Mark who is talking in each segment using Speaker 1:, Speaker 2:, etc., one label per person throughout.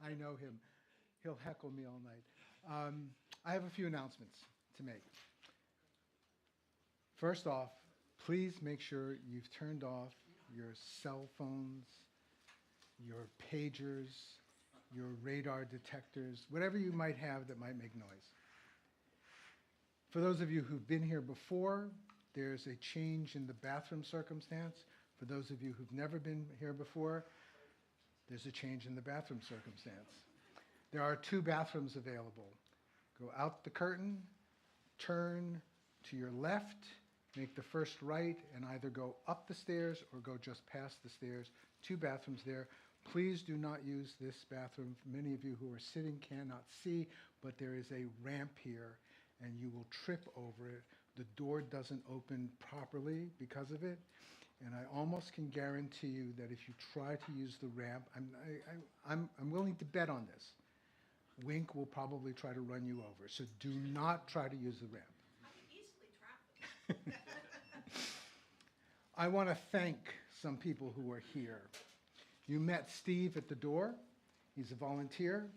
Speaker 1: I know him. He'll heckle me all night. I have a few announcements to make. First off, please make sure you've turned off your cell phones, your pagers, your radar detectors, whatever you might have that might make noise. For those of you who've been here before, there's a change in the bathroom circumstance. For those of you who've never been here before, there's a change in the bathroom circumstance. There are 2 bathrooms available. Go out the curtain, turn to your left, make the first right, and either go up the stairs or go just past the stairs. 2 bathrooms there. Please do not use this bathroom. Many of you who are sitting cannot see, but there is a ramp here, and you will trip over it. The door doesn't open properly because of it, and I almost can guarantee you that if you try to use the ramp, I'm willing to bet on this. Wink will probably try to run you over, so do not try to use the ramp.
Speaker 2: I can easily trap them.
Speaker 1: I want to thank some people who are here. You met Steve at the door. He's a volunteer.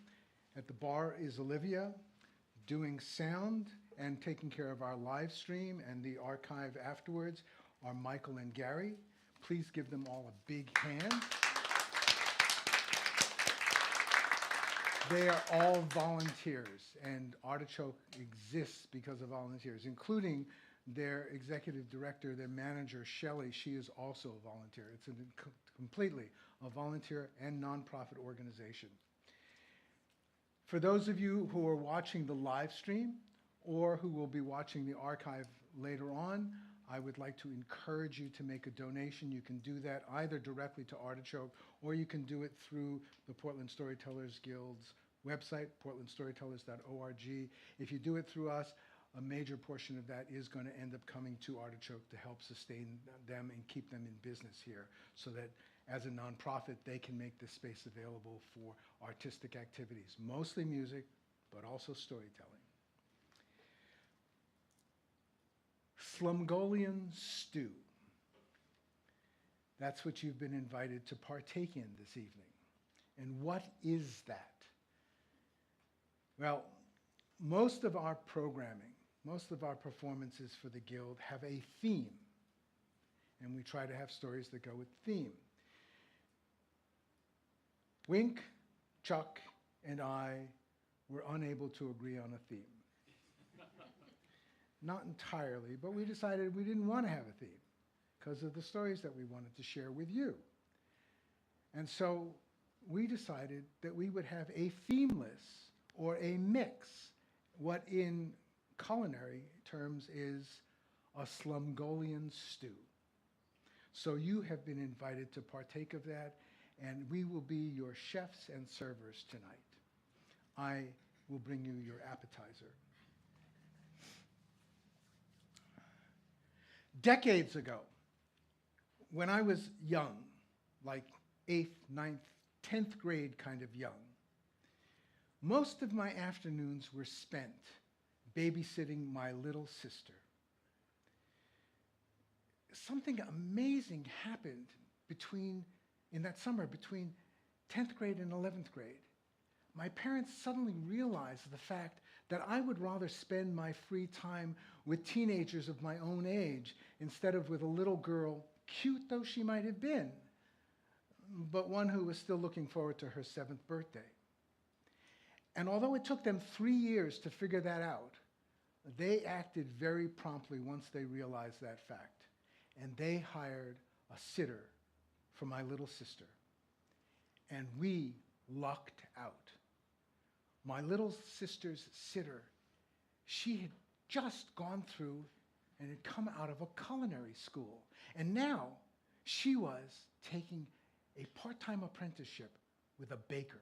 Speaker 1: At the bar is Olivia, doing sound and taking care of our live stream and the archive afterwards are Michael and Gary. Please give them all a big hand. They are all volunteers, and Artichoke exists because of volunteers, including their executive director, their manager, Shelley. She is also a volunteer. It's completely a volunteer and nonprofit organization. For those of you who are watching the live stream or who will be watching the archive later on, I would like to encourage you to make a donation. You can do that either directly to Artichoke or you can do it through the Portland Storytellers Guild's website, portlandstorytellers.org. If you do it through us, a major portion of that is going to end up coming to Artichoke to help sustain them and keep them in business here so that as a nonprofit, they can make this space available for artistic activities, mostly music, but also storytelling. Slumgullion stew. That's what you've been invited to partake in this evening. And what is that? Well, most of our programming, most of our performances for the Guild have a theme. And we try to have stories that go with theme. Wink, Chuck, and I were unable to agree on a theme. Not entirely, but we decided we didn't want to have a theme because of the stories that we wanted to share with you. And so we decided that we would have a themeless or a mix, what in culinary terms is a Slumgullion stew. So you have been invited to partake of that, and we will be your chefs and servers tonight. I will bring you your appetizer. Decades ago, when I was young, like 8th, 9th, 10th grade kind of young, most of my afternoons were spent babysitting my little sister. Something amazing happened in that summer between 10th grade and 11th grade. My parents suddenly realized the fact that I would rather spend my free time with teenagers of my own age instead of with a little girl, cute though she might have been, but one who was still looking forward to her 7th birthday. And although it took them 3 years to figure that out, they acted very promptly once they realized that fact. And they hired a sitter for my little sister. And we lucked out. My little sister's sitter, she had just gone through and had come out of a culinary school. And now she was taking a part-time apprenticeship with a baker.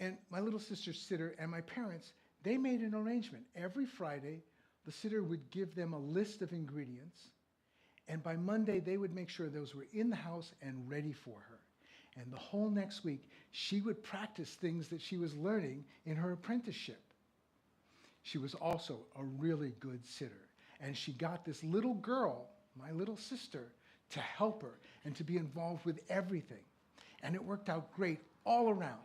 Speaker 1: And my little sister's sitter and my parents, they made an arrangement. Every Friday, the sitter would give them a list of ingredients, and by Monday, they would make sure those were in the house and ready for her. And the whole next week, she would practice things that she was learning in her apprenticeship. She was also a really good sitter. And she got this little girl, my little sister, to help her and to be involved with everything. And it worked out great all around.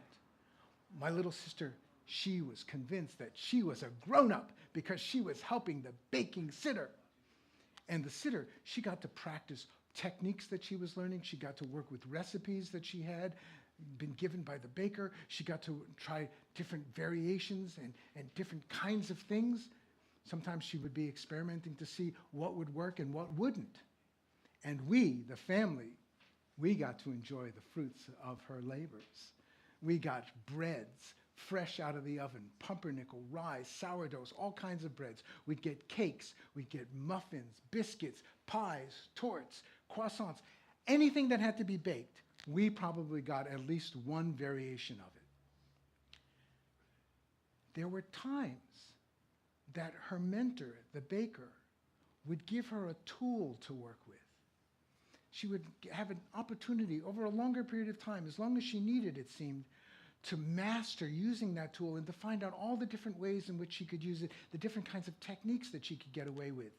Speaker 1: My little sister, she was convinced that she was a grown-up because she was helping the baking sitter. And the sitter, she got to practice techniques that she was learning. She got to work with recipes that she had been given by the baker. She got to try different variations and different kinds of things. Sometimes she would be experimenting to see what would work and what wouldn't. And we, the family, we got to enjoy the fruits of her labors. We got breads fresh out of the oven, pumpernickel, rye, sourdoughs, all kinds of breads. We'd get cakes, we'd get muffins, biscuits, pies, torts, croissants, anything that had to be baked. We probably got at least one variation of it. There were times that her mentor, the baker, would give her a tool to work with. She would have an opportunity over a longer period of time, as long as she needed, it seemed, to master using that tool and to find out all the different ways in which she could use it, the different kinds of techniques that she could get away with.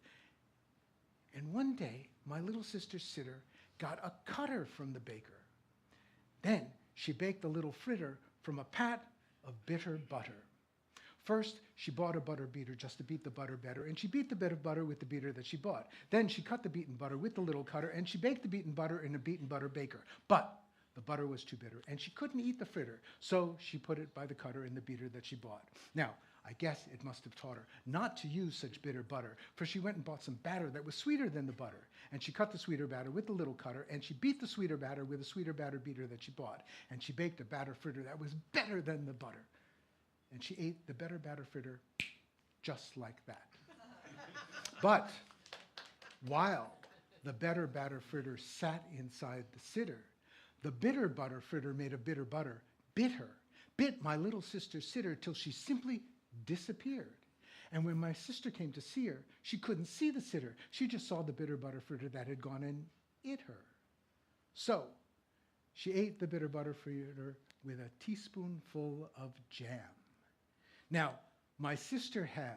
Speaker 1: And one day, my little sister Sitter got a cutter from the baker. Then she baked a little fritter from a pat of bitter butter. First, she bought a butter beater just to beat the butter better, and she beat the bit of butter with the beater that she bought. Then she cut the beaten butter with the little cutter, and she baked the beaten butter in a beaten butter baker. But the butter was too bitter, and she couldn't eat the fritter, so she put it by the cutter in the beater that she bought. Now, I guess it must have taught her not to use such bitter butter, for she went and bought some batter that was sweeter than the butter, and she cut the sweeter batter with the little cutter, and she beat the sweeter batter with a sweeter batter beater that she bought, and she baked a batter fritter that was better than the butter. And she ate the better batter fritter just like that. But while the better batter fritter sat inside the sitter, the bitter butter fritter made of bitter butter bit her, bit my little sister Sitter till she simply disappeared. And when my sister came to see her, she couldn't see the sitter. She just saw the bitter butter fritter that had gone and ate her. So she ate the bitter butter fritter with a teaspoonful of jam. Now, my sister has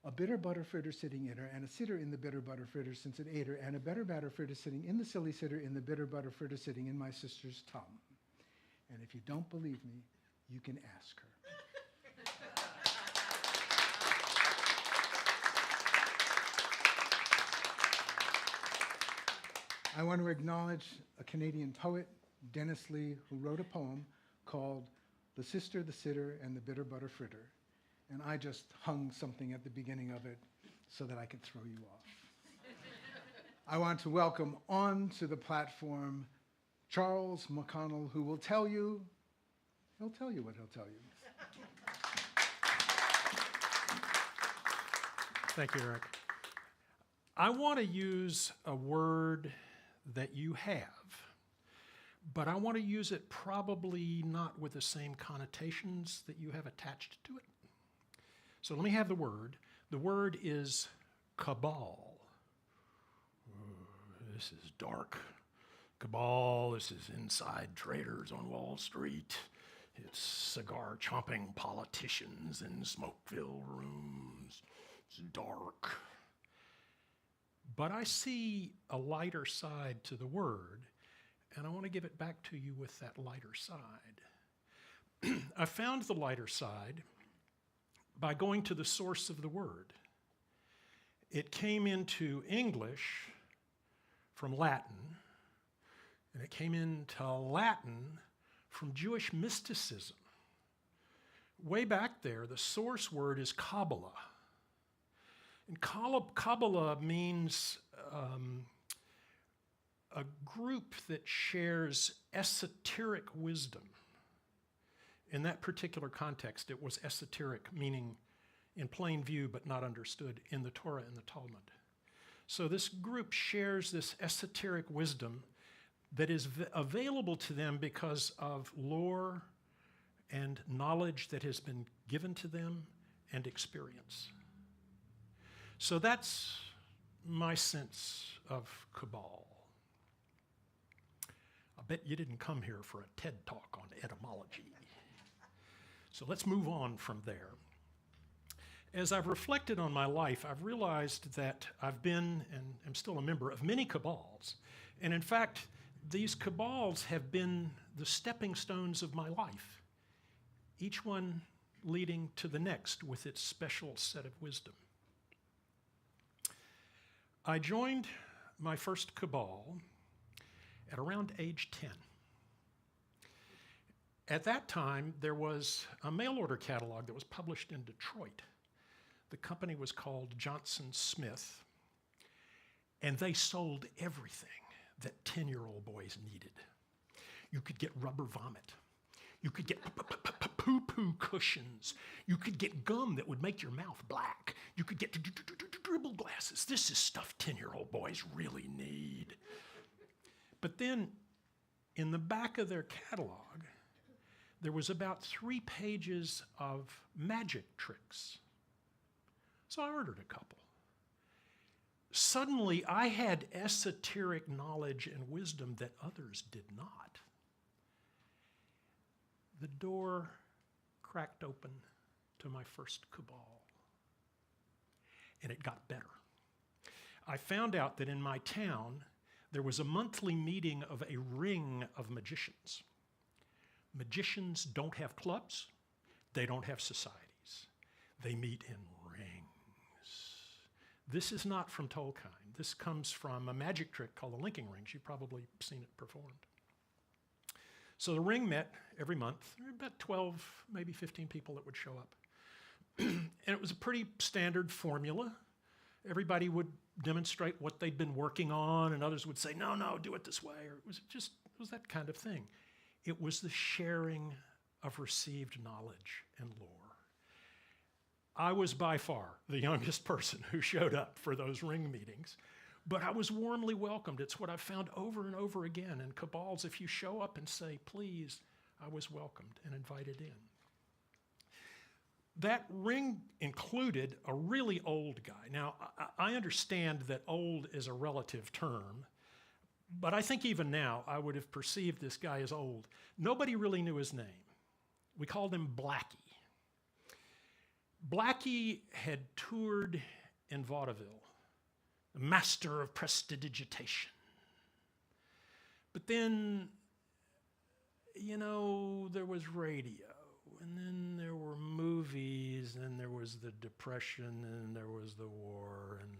Speaker 1: a bitter butter fritter sitting in her and a sitter in the bitter butter fritter since it ate her, and a better batter fritter sitting in the silly sitter in the bitter butter fritter sitting in my sister's tum. And if you don't believe me, you can ask her. I want to acknowledge a Canadian poet, Dennis Lee, who wrote a poem called The Sister, the Sitter, and the Bitter Butter Fritter. And I just hung something at the beginning of it so that I could throw you off. I want to welcome onto the platform Charles McConnell, who will tell you, he'll tell you what he'll tell you.
Speaker 3: Thank you, Eric. I want to use a word that you have, but I want to use it probably not with the same connotations that you have attached to it. So let me have the word. The word is cabal. This is dark. Cabal, this is inside traders on Wall Street. It's cigar-chomping politicians in smoke-filled rooms. It's dark. But I see a lighter side to the word, and I want to give it back to you with that lighter side. I found the lighter side by going to the source of the word. It came into English from Latin, and it came into Latin from Jewish mysticism. Way back there, the source word is Kabbalah. And Kabbalah means a group that shares esoteric wisdom. In that particular context, it was esoteric, meaning in plain view but not understood in the Torah and the Talmud. So this group shares this esoteric wisdom that is available to them because of lore and knowledge that has been given to them and experience. So that's my sense of cabal. I bet you didn't come here for a TED Talk on etymology. So let's move on from there. As I've reflected on my life, I've realized that I've been and am still a member of many cabals. And in fact, these cabals have been the stepping stones of my life, each one leading to the next with its special set of wisdom. I joined my first cabal at around age 10. At that time, there was a mail order catalog that was published in Detroit. The company was called Johnson Smith, and they sold everything that 10-year-old boys needed. You could get rubber vomit. You could get poo-poo cushions. You could get gum that would make your mouth black. You could get dribble glasses. This is stuff 10-year-old boys really need. But then, in the back of their catalog, there was about 3 pages of magic tricks. So I ordered a couple. Suddenly, I had esoteric knowledge and wisdom that others did not. The door cracked open to my first cabal, and it got better. I found out that in my town, there was a monthly meeting of a ring of magicians. Magicians don't have clubs, they don't have societies. They meet in rings. This is not from Tolkien. This comes from a magic trick called the linking rings. You've probably seen it performed. So the ring met every month. There were about 12, maybe 15 people that would show up. And it was a pretty standard formula. Everybody would demonstrate what they'd been working on, and others would say, no, do it this way. Or it was that kind of thing. It was the sharing of received knowledge and lore. I was by far the youngest person who showed up for those ring meetings, but I was warmly welcomed. It's what I've found over and over again in cabals. If you show up and say, please, I was welcomed and invited in. That ring included a really old guy. Now, I understand that old is a relative term, but I think even now I would have perceived this guy as old. Nobody really knew his name. We called him Blackie. Blackie had toured in vaudeville, the master of prestidigitation. But then, there was radio, and then there were movies, and there was the Depression, and there was the war, and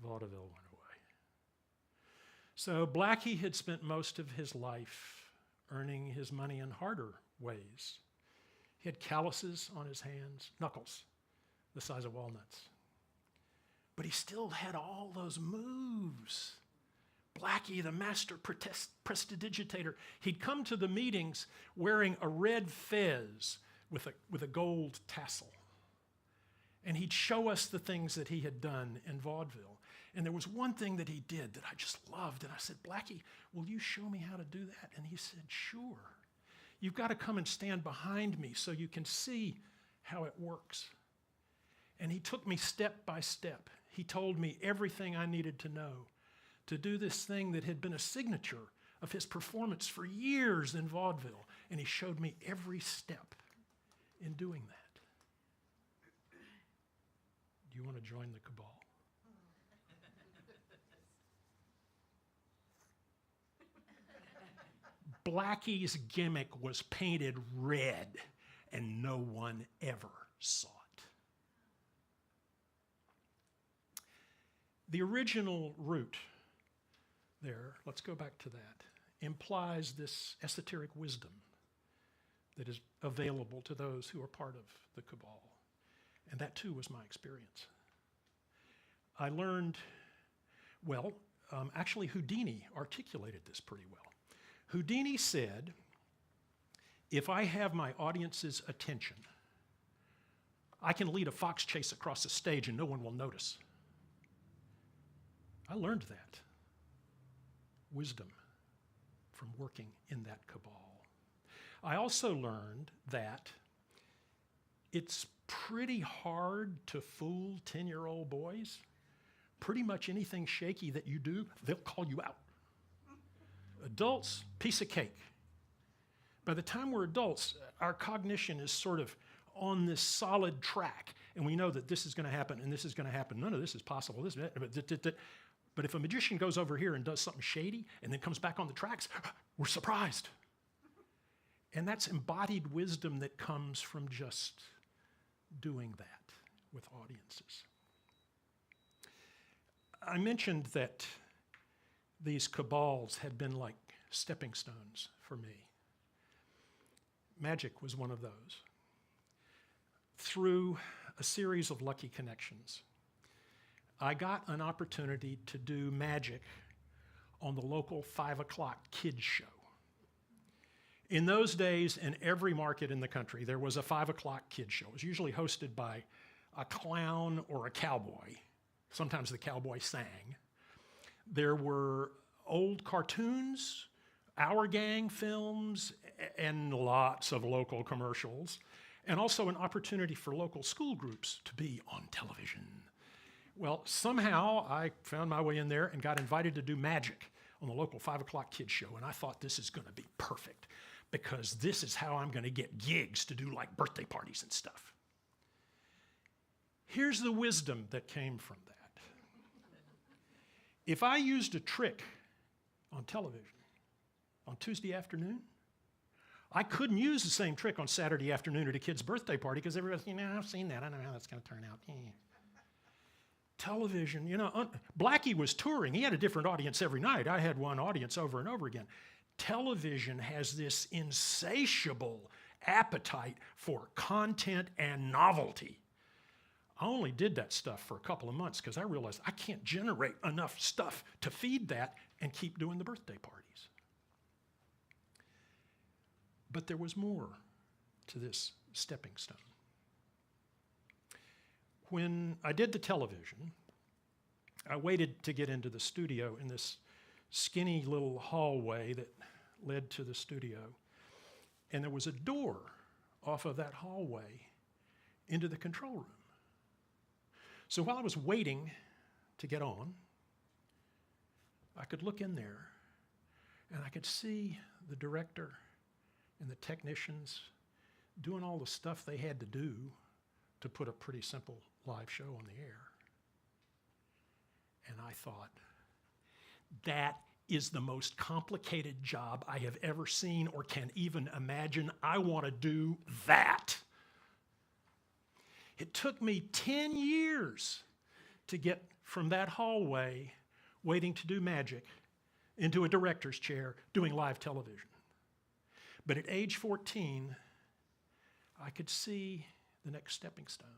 Speaker 3: vaudeville went away. So Blackie had spent most of his life earning his money in harder ways. He had calluses on his hands, knuckles the size of walnuts. But he still had all those moves. Blackie, the master prestidigitator, he'd come to the meetings wearing a red fez with a gold tassel. And he'd show us the things that he had done in vaudeville. And there was one thing that he did that I just loved. And I said, Blackie, will you show me how to do that? And he said, sure. You've got to come and stand behind me so you can see how it works. And he took me step by step. He told me everything I needed to know to do this thing that had been a signature of his performance for years in vaudeville. And he showed me every step in doing that. Do you want to join the cabal? Blackie's gimmick was painted red, and no one ever saw it. The original root there, let's go back to that, implies this esoteric wisdom that is available to those who are part of the cabal. And that too was my experience. I learned, actually Houdini articulated this pretty well. Houdini said, if I have my audience's attention, I can lead a fox chase across the stage and no one will notice. I learned that wisdom from working in that cabal. I also learned that it's pretty hard to fool 10-year-old boys. Pretty much anything shaky that you do, they'll call you out. Adults, piece of cake. By the time we're adults, our cognition is sort of on this solid track. and we know that this is going to happen and this is going to happen. None of this is possible. But if a magician goes over here and does something shady and then comes back on the tracks, we're surprised. And that's embodied wisdom that comes from just doing that with audiences. I mentioned that these cabals had been like stepping stones for me. Magic was one of those. Through a series of lucky connections, I got an opportunity to do magic on the local 5 o'clock kids show. In those days, in every market in the country, there was a 5 o'clock kids show. It was usually hosted by a clown or a cowboy. Sometimes the cowboy sang. There were old cartoons, Our Gang films, and lots of local commercials, and also an opportunity for local school groups to be on television. Well, somehow I found my way in there and got invited to do magic on the local 5 o'clock kids show, and I thought this is going to be perfect because this is how I'm going to get gigs to do like birthday parties and stuff. Here's the wisdom that came from that. If I used a trick on television on Tuesday afternoon, I couldn't use the same trick on Saturday afternoon at a kid's birthday party because everybody's, I've seen that. I know how that's going to turn out. Television, Blackie was touring. He had a different audience every night. I had one audience over and over again. Television has this insatiable appetite for content and novelty. I only did that stuff for a couple of months because I realized I can't generate enough stuff to feed that and keep doing the birthday parties. But there was more to this stepping stone. When I did the television, I waited to get into the studio in this skinny little hallway that led to the studio. And there was a door off of that hallway into the control room. So while I was waiting to get on, I could look in there and I could see the director and the technicians doing all the stuff they had to do to put a pretty simple live show on the air. And I thought, that is the most complicated job I have ever seen or can even imagine. I want to do that. It took me 10 years to get from that hallway waiting to do magic into a director's chair doing live television. But at age 14, I could see the next stepping stone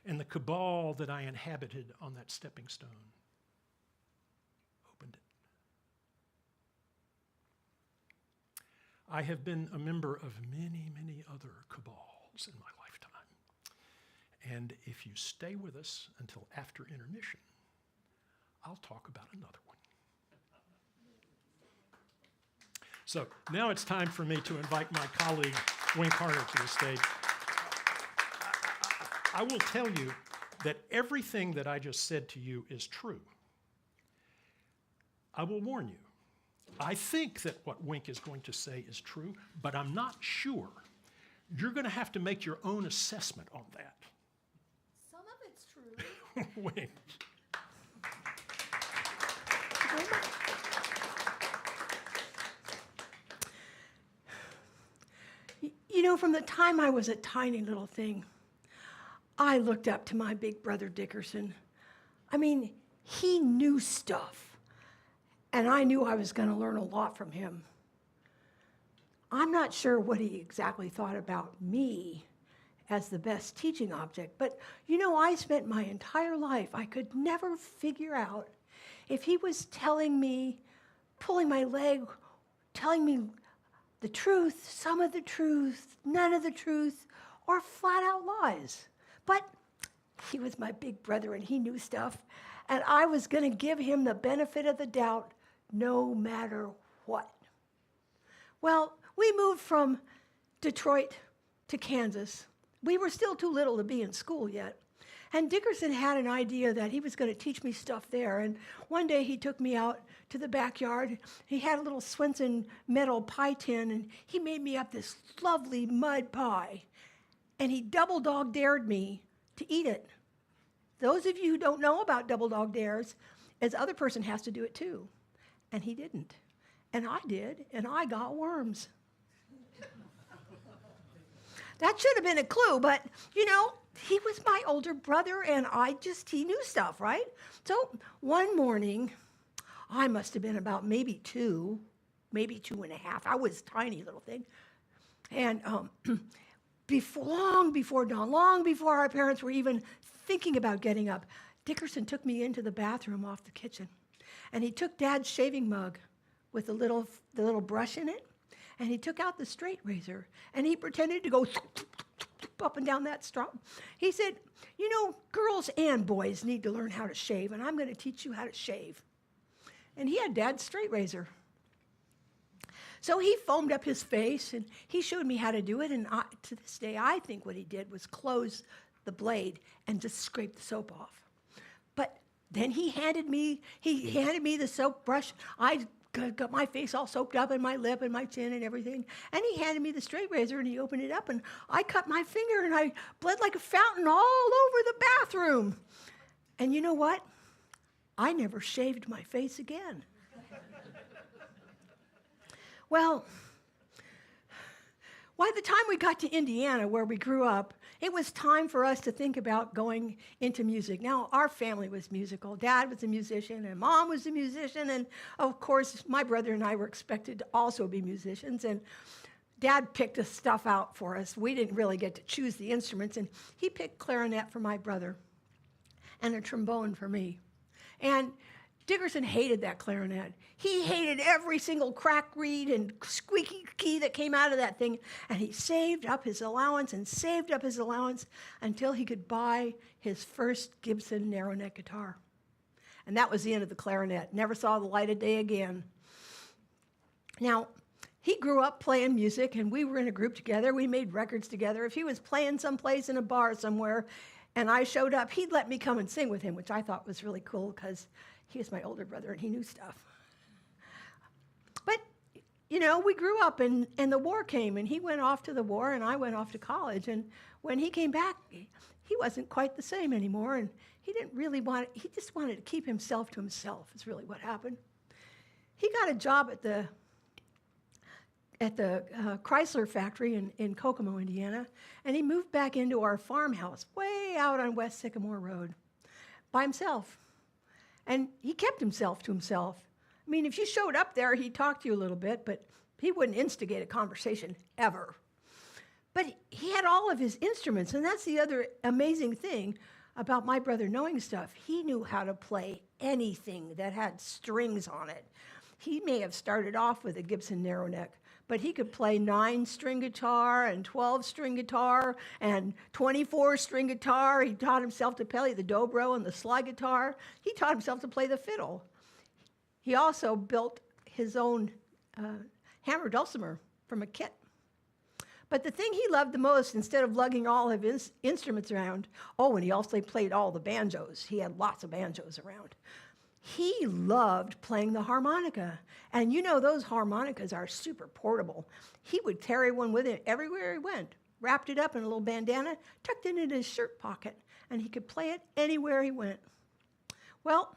Speaker 3: and the cabal that I inhabited on that stepping stone opened it. I have been a member of many, many other cabals in my lifetime. And if you stay with us until after intermission, I'll talk about another one. So now it's time for me to invite my colleague, Wink Harner, to the stage. I will tell you that everything that I just said to you is true. I will warn you. I think that what Wink is going to say is true, but I'm not sure. You're going to have to make your own assessment on that.
Speaker 2: Some of it's true.
Speaker 3: Wink.
Speaker 4: From the time I was a tiny little thing, I looked up to my big brother Dickerson. I mean, he knew stuff, and I knew I was going to learn a lot from him. I'm not sure what he exactly thought about me as the best teaching object, but I spent my entire life, I could never figure out if he was telling me, pulling my leg, telling me the truth, some of the truth, none of the truth, or flat out lies. But he was my big brother and he knew stuff, and I was going to give him the benefit of the doubt no matter what. Well, we moved from Detroit to Kansas. We were still too little to be in school yet. And Dickerson had an idea that he was going to teach me stuff there. And one day he took me out to the backyard. He had a little Swenson metal pie tin, and he made me up this lovely mud pie. and he double dog dared me to eat it. Those of you who don't know about double dog dares, as other person has to do it too. And he didn't. And I did, and I got worms. That should have been a clue, but, you know, he was my older brother, and he knew stuff, right? So one morning, I must have been about maybe 2, maybe 2.5. I was a tiny little thing. And long before dawn, long before our parents were even thinking about getting up, Dickerson took me into the bathroom off the kitchen. And he took Dad's shaving mug with the little brush in it, and he took out the straight razor, and he pretended to go up and down that straw. He said, you know, girls and boys need to learn how to shave, and I'm going to teach you how to shave. And he had Dad's straight razor. So he foamed up his face, and he showed me how to do it, and to this day, I think what he did was close the blade and just scrape the soap off. But then he handed me the soap brush. I got my face all soaped up, and my lip and my chin and everything. And he handed me the straight razor, and he opened it up, and I cut my finger, and I bled like a fountain all over the bathroom. And you know what? I never shaved my face again. Well, by the time we got to Indiana, where we grew up, it was time for us to think about going into music. Now, our family was musical. Dad was a musician, and Mom was a musician, and of course, my brother and I were expected to also be musicians, and Dad picked the stuff out for us. We didn't really get to choose the instruments, and he picked clarinet for my brother and a trombone for me. And Dickerson hated that clarinet. He hated every single crack reed and squeaky key that came out of that thing, and he saved up his allowance and saved up his allowance until he could buy his first Gibson narrow neck guitar. And that was the end of the clarinet. Never saw the light of day again. Now, he grew up playing music, and we were in a group together. We made records together. If he was playing someplace in a bar somewhere and I showed up, he'd let me come and sing with him, which I thought was really cool because he was my older brother, and he knew stuff. But, you know, we grew up, and the war came, and he went off to the war, and I went off to college. And when he came back, he wasn't quite the same anymore, and he didn't really he just wanted to keep himself to himself, is really what happened. He got a job at the Chrysler factory in Kokomo, Indiana, and he moved back into our farmhouse way out on West Sycamore Road by himself. And he kept himself to himself. I mean, if you showed up there, he'd talk to you a little bit, but he wouldn't instigate a conversation ever. But he had all of his instruments, and that's the other amazing thing about my brother knowing stuff. He knew how to play anything that had strings on it. He may have started off with a Gibson narrow neck, but he could play 9-string guitar and 12-string guitar and 24-string guitar. He taught himself to play the dobro and the slide guitar. He taught himself to play the fiddle. He also built his own hammer dulcimer from a kit. But the thing he loved the most, instead of lugging all of his instruments around, and he also played all the banjos. He had lots of banjos around. He loved playing the harmonica. And you know, those harmonicas are super portable. He would carry one with him everywhere he went, wrapped it up in a little bandana, tucked it in his shirt pocket, and he could play it anywhere he went. Well,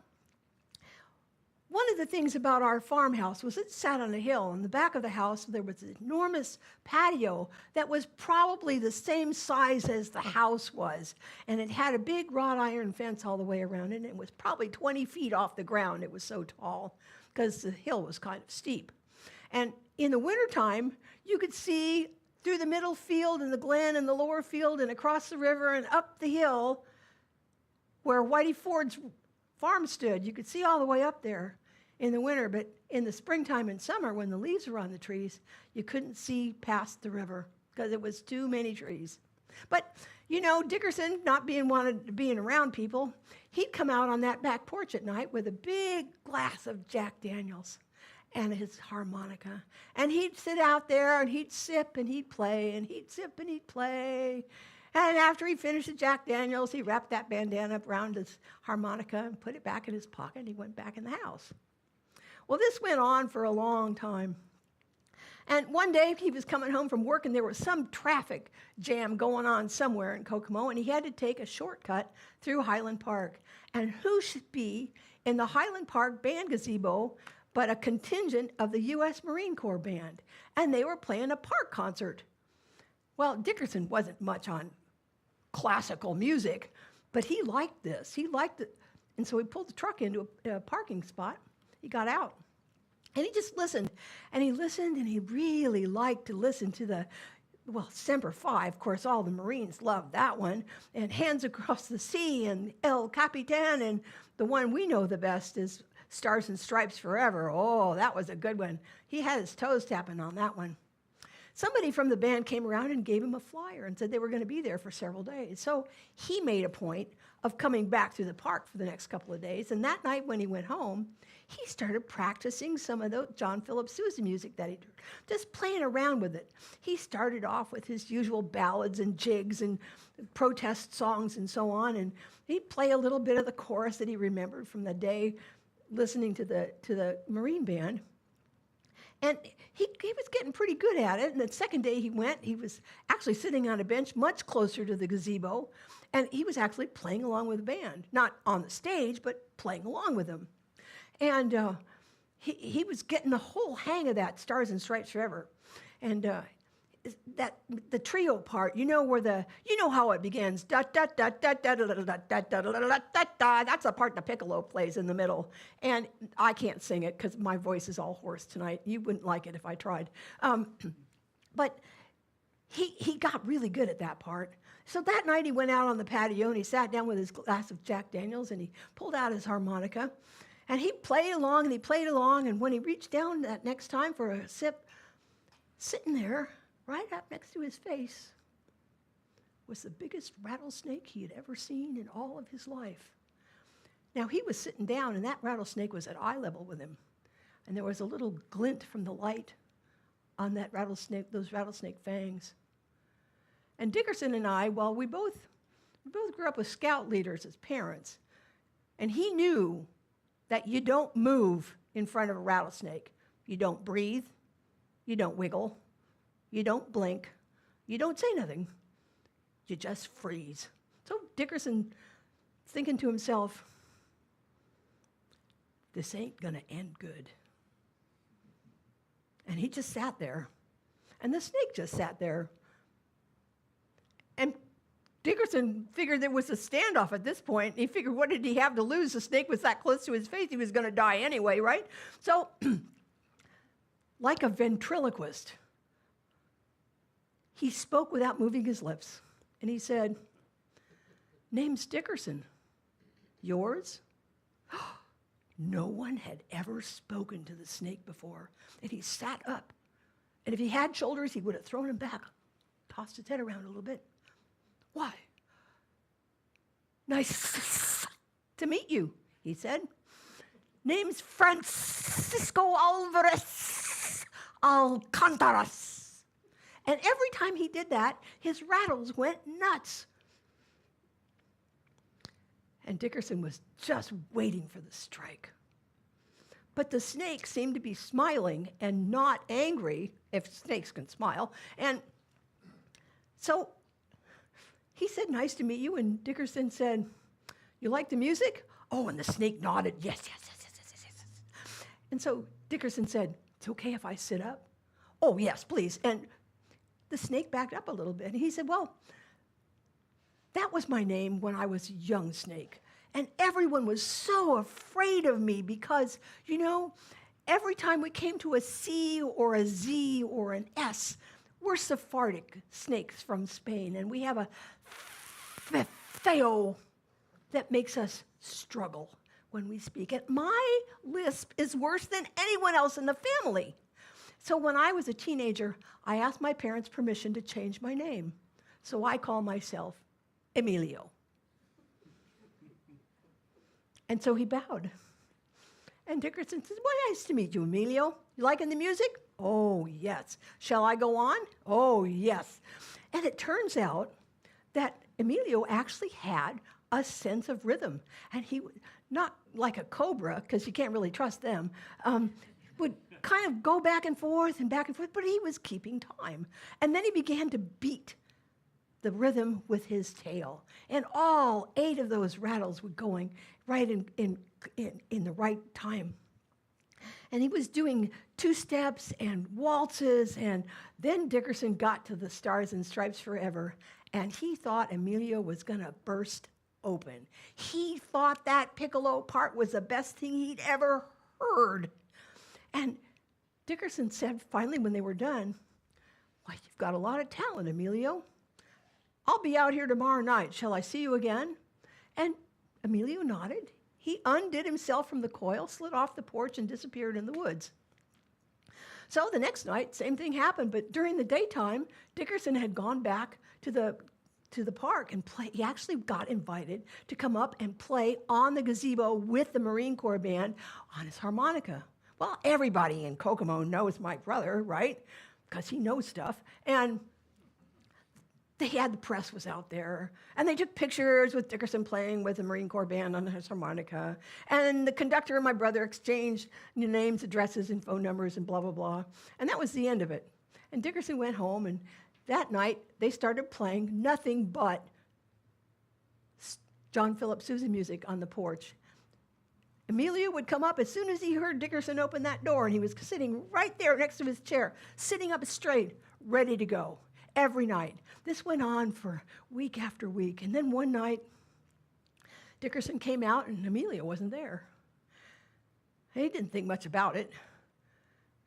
Speaker 4: one of the things about our farmhouse was it sat on a hill. In the back of the house, there was an enormous patio that was probably the same size as the house was. And it had a big wrought iron fence all the way around it. And it was probably 20 feet off the ground. It was so tall because the hill was kind of steep. And in the wintertime, you could see through the middle field and the glen and the lower field and across the river and up the hill where Whitey Ford's farm stood. You could see all the way up there in the winter, but in the springtime and summer, when the leaves were on the trees, you couldn't see past the river because it was too many trees. But, you know, Dickerson, not being around people, he'd come out on that back porch at night with a big glass of Jack Daniels and his harmonica. And he'd sit out there, and he'd sip, and he'd play, and he'd sip, and he'd play. And after he finished the Jack Daniels, he wrapped that bandana up around his harmonica and put it back in his pocket, and he went back in the house. Well, this went on for a long time. And one day he was coming home from work and there was some traffic jam going on somewhere in Kokomo, and he had to take a shortcut through Highland Park. And who should be in the Highland Park band gazebo but a contingent of the U.S. Marine Corps band? And they were playing a park concert. Well, Dickerson wasn't much on classical music, but he liked this. He liked it. And so he pulled the truck into a parking spot. He got out. And he just listened. And he listened, and he really liked to listen to the, well, Semper Fi. Of course, all the Marines loved that one. And Hands Across the Sea, and El Capitan, and the one we know the best is Stars and Stripes Forever. Oh, that was a good one. He had his toes tapping on that one. Somebody from the band came around and gave him a flyer and said they were going to be there for several days. So he made a point of coming back through the park for the next couple of days. And that night when he went home, he started practicing some of the John Philip Sousa music that he did, just playing around with it. He started off with his usual ballads and jigs and protest songs and so on. And he'd play a little bit of the chorus that he remembered from the day listening to the Marine band. And he was getting pretty good at it. And the second day he went, he was actually sitting on a bench much closer to the gazebo. And he was actually playing along with the band. Not on the stage, but playing along with them. And he was getting the whole hang of that Stars and Stripes Forever. And that the trio part, you know how it begins. Da da da da da da da da da da da da. That's the part the piccolo plays in the middle. And I can't sing it because my voice is all hoarse tonight. You wouldn't like it if I tried. But he got really good at that part. So that night he went out on the patio and he sat down with his glass of Jack Daniels and he pulled out his harmonica. And he played along and he played along. And when he reached down that next time for a sip, sitting there, right up next to his face, was the biggest rattlesnake he had ever seen in all of his life. Now, he was sitting down, and that rattlesnake was at eye level with him. And there was a little glint from the light on that rattlesnake, those rattlesnake fangs. And Dickerson and I, well, we both grew up with scout leaders as parents. And he knew that you don't move in front of a rattlesnake. You don't breathe. You don't wiggle. You don't blink. You don't say nothing. You just freeze. So Dickerson, thinking to himself, this ain't going to end good. And he just sat there. And the snake just sat there. And Dickerson figured there was a standoff at this point. He figured, what did he have to lose? The snake was that close to his face. He was going to die anyway, right? So, like a ventriloquist, he spoke without moving his lips. And he said, name's Dickerson. Yours? No one had ever spoken to the snake before. And he sat up. And if he had shoulders, he would have thrown them back, tossed his head around a little bit. Why? Nice to meet you, he said. Name's Francisco Alvarez Alcantaras. And every time he did that, his rattles went nuts. And Dickerson was just waiting for the strike. But the snake seemed to be smiling and not angry, if snakes can smile. And so he said, nice to meet you. And Dickerson said, you like the music? Oh, and the snake nodded, yes, yes, yes, yes, yes, yes, yes. And so Dickerson said, it's okay if I sit up? Oh, yes, please. And the snake backed up a little bit. And he said, well, that was my name when I was a young snake. And everyone was so afraid of me because, you know, every time we came to a C or a Z or an S, we're Sephardic snakes from Spain, and we have a feo that makes us struggle when we speak. And my lisp is worse than anyone else in the family. So when I was a teenager, I asked my parents' permission to change my name. So I call myself Emilio. And so he bowed. And Dickerson says, well, nice to meet you, Emilio. You liking the music? Oh, yes. Shall I go on? Oh, yes. And it turns out that Emilio actually had a sense of rhythm. And he, not like a cobra, because you can't really trust them, would kind of go back and forth, but he was keeping time. And then he began to beat the rhythm with his tail. And all 8 of those rattles were going right in the right time. And he was doing 2-steps and waltzes, and then Dickerson got to the Stars and Stripes Forever, and he thought Emilio was going to burst open. He thought that piccolo part was the best thing he'd ever heard. And Dickerson said, finally, when they were done, "Why, you've got a lot of talent, Emilio. I'll be out here tomorrow night. Shall I see you again?" And Emilio nodded. He undid himself from the coil, slid off the porch, and disappeared in the woods. So the next night, same thing happened, but during the daytime, Dickerson had gone back to the park and play. He actually got invited to come up and play on the gazebo with the Marine Corps band on his harmonica. Well, everybody in Kokomo knows my brother, right? Because he knows stuff. And the press was out there, and they took pictures with Dickerson playing with the Marine Corps band on his harmonica, and the conductor and my brother exchanged names, addresses, and phone numbers, and blah, blah, blah. And that was the end of it. And Dickerson went home, and that night, they started playing nothing but John Philip Sousa music on the porch. Emilio would come up as soon as he heard Dickerson open that door, and he was sitting right there next to his chair, sitting up straight, ready to go, every night. This went on for week after week, and then one night, Dickerson came out, and Emilio wasn't there. He didn't think much about it.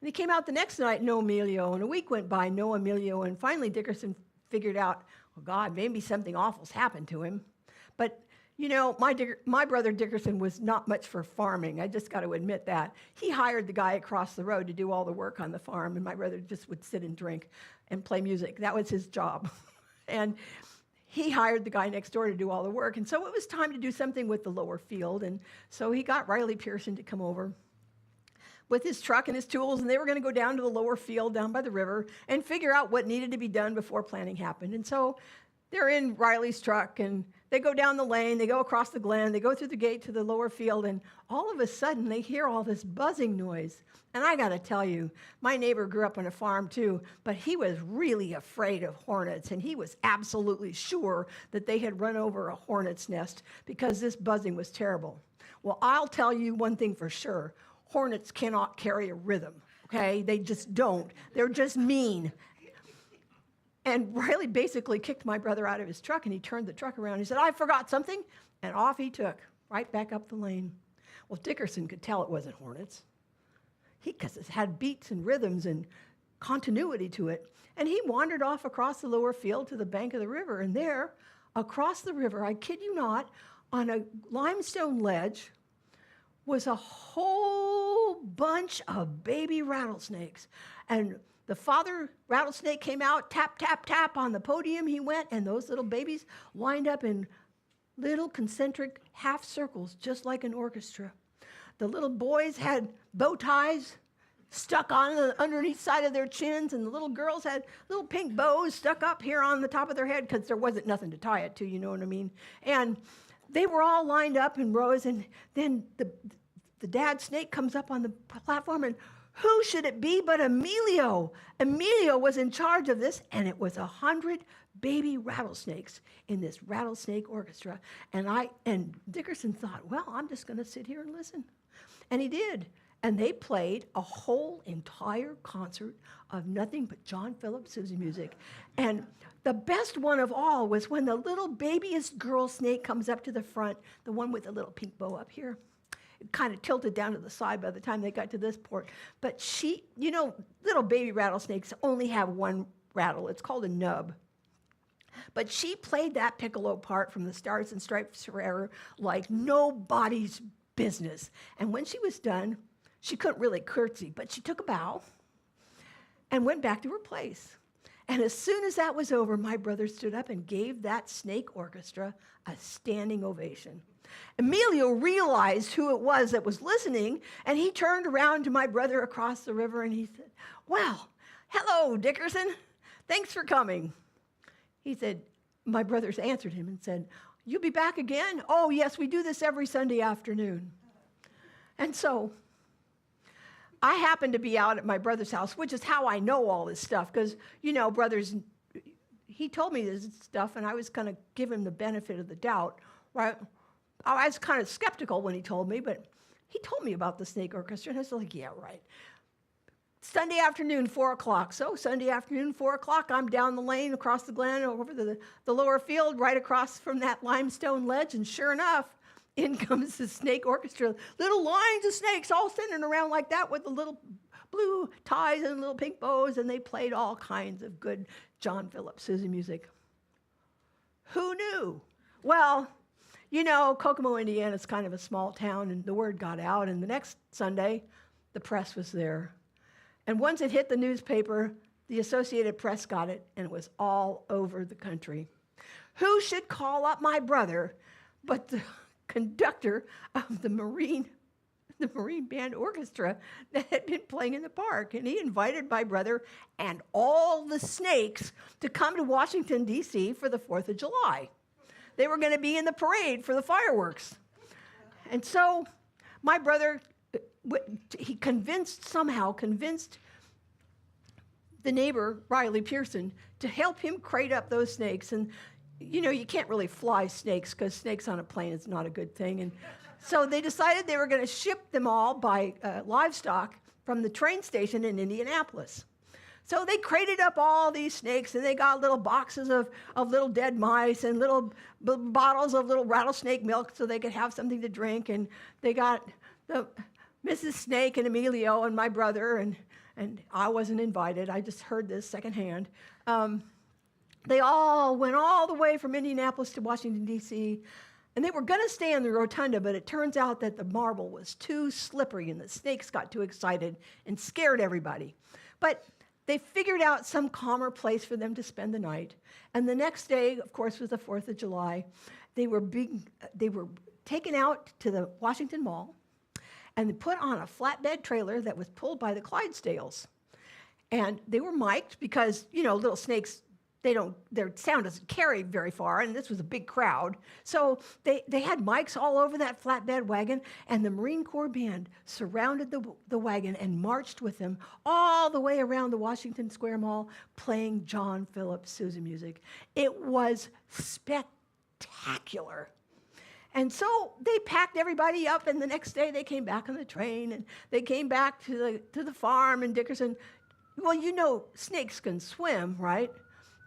Speaker 4: And he came out the next night, no Emilio, and a week went by, no Emilio, and finally Dickerson figured out, oh God, maybe something awful's happened to him. But you know, my brother Dickerson was not much for farming. I just got to admit that. He hired the guy across the road to do all the work on the farm, and my brother just would sit and drink and play music. That was his job. And he hired the guy next door to do all the work. And so it was time to do something with the lower field, and so he got Riley Pearson to come over with his truck and his tools, and they were going to go down to the lower field down by the river and figure out what needed to be done before planting happened. And so they're in Riley's truck, and they go down the lane, they go across the glen, they go through the gate to the lower field, and all of a sudden they hear all this buzzing noise. And I got to tell you, my neighbor grew up on a farm too, but he was really afraid of hornets, and he was absolutely sure that they had run over a hornet's nest because this buzzing was terrible. Well, I'll tell you one thing for sure. Hornets cannot carry a rhythm, okay? They just don't. They're just mean. And Riley basically kicked my brother out of his truck, and he turned the truck around. He said, "I forgot something," and off he took, right back up the lane. Well, Dickerson could tell it wasn't hornets, because it had beats and rhythms and continuity to it. And he wandered off across the lower field to the bank of the river, and there, across the river, I kid you not, on a limestone ledge, was a whole bunch of baby rattlesnakes. And the father rattlesnake came out, tap, tap, tap, on the podium he went, and those little babies lined up in little concentric half circles, just like an orchestra. The little boys had bow ties stuck on the underneath side of their chins, and the little girls had little pink bows stuck up here on the top of their head because there wasn't nothing to tie it to, you know what I mean? And they were all lined up in rows, and then the dad snake comes up on the platform, and who should it be but Emilio? Emilio was in charge of this, and it was 100 baby rattlesnakes in this rattlesnake orchestra. And Dickerson thought, well, I'm just going to sit here and listen. And he did. And they played a whole entire concert of nothing but John Philip Sousa music. And the best one of all was when the little babyest girl snake comes up to the front, the one with the little pink bow up here. It kind of tilted down to the side by the time they got to this port. But she, you know, little baby rattlesnakes only have one rattle. It's called a nub. But she played that piccolo part from the Stars and Stripes Forever like nobody's business. And when she was done, she couldn't really curtsy, but she took a bow and went back to her place. And as soon as that was over, my brother stood up and gave that snake orchestra a standing ovation. Emilio realized who it was that was listening, and he turned around to my brother across the river, and he said, "Well, hello, Dickerson. Thanks for coming." He said, my brothers answered him and said, "You'll be back again?" "Oh, yes, we do this every Sunday afternoon." And so I happened to be out at my brother's house, which is how I know all this stuff, because, brothers, he told me this stuff, and I was going to give him the benefit of the doubt, right? I was kind of skeptical when he told me, but he told me about the snake orchestra, and I was like, yeah, right. Sunday afternoon, 4 o'clock. So Sunday afternoon, 4 o'clock, I'm down the lane, across the glen, over the lower field, right across from that limestone ledge, and sure enough, in comes the snake orchestra. Little lines of snakes all standing around like that with the little blue ties and little pink bows, and they played all kinds of good John Philip Sousa music. Who knew? Well, Kokomo, Indiana is kind of a small town, and the word got out, and the next Sunday, the press was there. And once it hit the newspaper, the Associated Press got it, and it was all over the country. Who should call up my brother but the conductor of the Marine Band Orchestra that had been playing in the park? And he invited my brother and all the snakes to come to Washington, D.C. for the 4th of July. They were going to be in the parade for the fireworks. And so my brother, he somehow convinced the neighbor, Riley Pearson, to help him crate up those snakes. And you can't really fly snakes because snakes on a plane is not a good thing. And so they decided they were going to ship them all by livestock from the train station in Indianapolis. So they crated up all these snakes, and they got little boxes of little dead mice and little bottles of little rattlesnake milk so they could have something to drink. And they got Mrs. Snake and Emilio and my brother, and I wasn't invited. I just heard this secondhand. They all went all the way from Indianapolis to Washington, D.C., and they were going to stay in the rotunda, but it turns out that the marble was too slippery, and the snakes got too excited and scared everybody. But they figured out some calmer place for them to spend the night. And the next day, of course, was the 4th of July. They were taken out to the Washington Mall and put on a flatbed trailer that was pulled by the Clydesdales. And they were mic'd because, little snakes, their sound doesn't carry very far, and this was a big crowd. So they had mics all over that flatbed wagon, and the Marine Corps band surrounded the wagon and marched with them all the way around the Washington Square Mall, playing John Philip Sousa music. It was spectacular. And so they packed everybody up, and the next day they came back on the train, and they came back to the farm, and Dickerson, well, snakes can swim, right?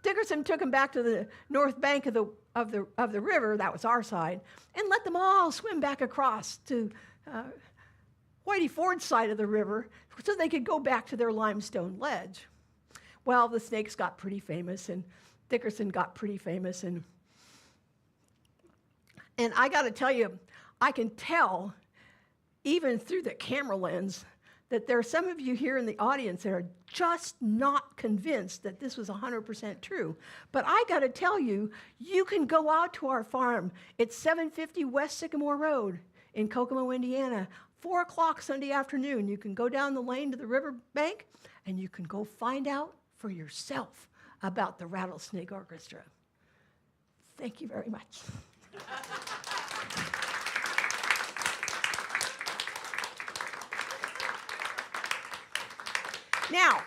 Speaker 4: Dickerson took them back to the north bank of the river, that was our side, and let them all swim back across to Whitey Ford's side of the river so they could go back to their limestone ledge. Well, the snakes got pretty famous, and Dickerson got pretty famous, and I got to tell you, I can tell, even through the camera lens, that there are some of you here in the audience that are just not convinced that this was 100% true. But I got to tell you, you can go out to our farm. It's 750 West Sycamore Road in Kokomo, Indiana, 4 o'clock Sunday afternoon. You can go down the lane to the river bank, and you can go find out for yourself about the Rattlesnake Orchestra. Thank you very much. Now,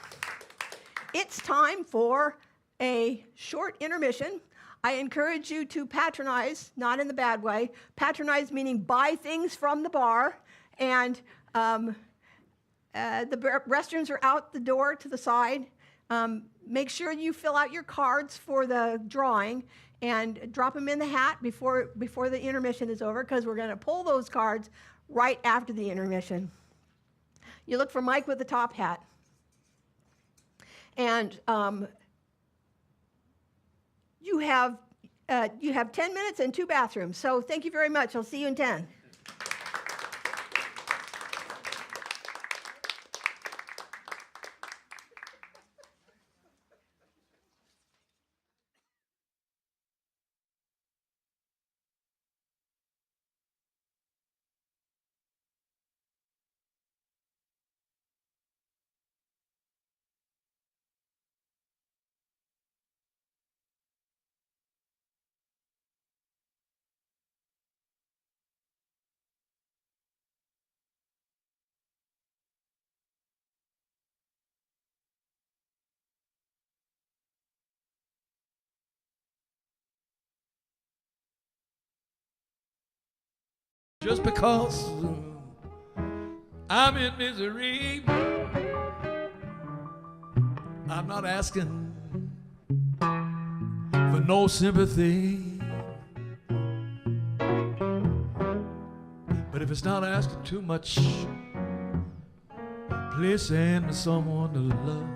Speaker 4: it's time for a short intermission. I encourage you to patronize, not in the bad way. Patronize meaning buy things from the bar, and the restrooms are out the door to the side. Make sure you fill out your cards for the drawing and drop them in the hat before the intermission is over, because we're going to pull those cards right after the intermission. You look for Mike with the top hat. And you have 10 minutes and 2 bathrooms. So thank you very much. I'll see you in 10.
Speaker 5: Just because I'm in misery, I'm not asking for no sympathy. But if it's not asking too much, please send me someone to love.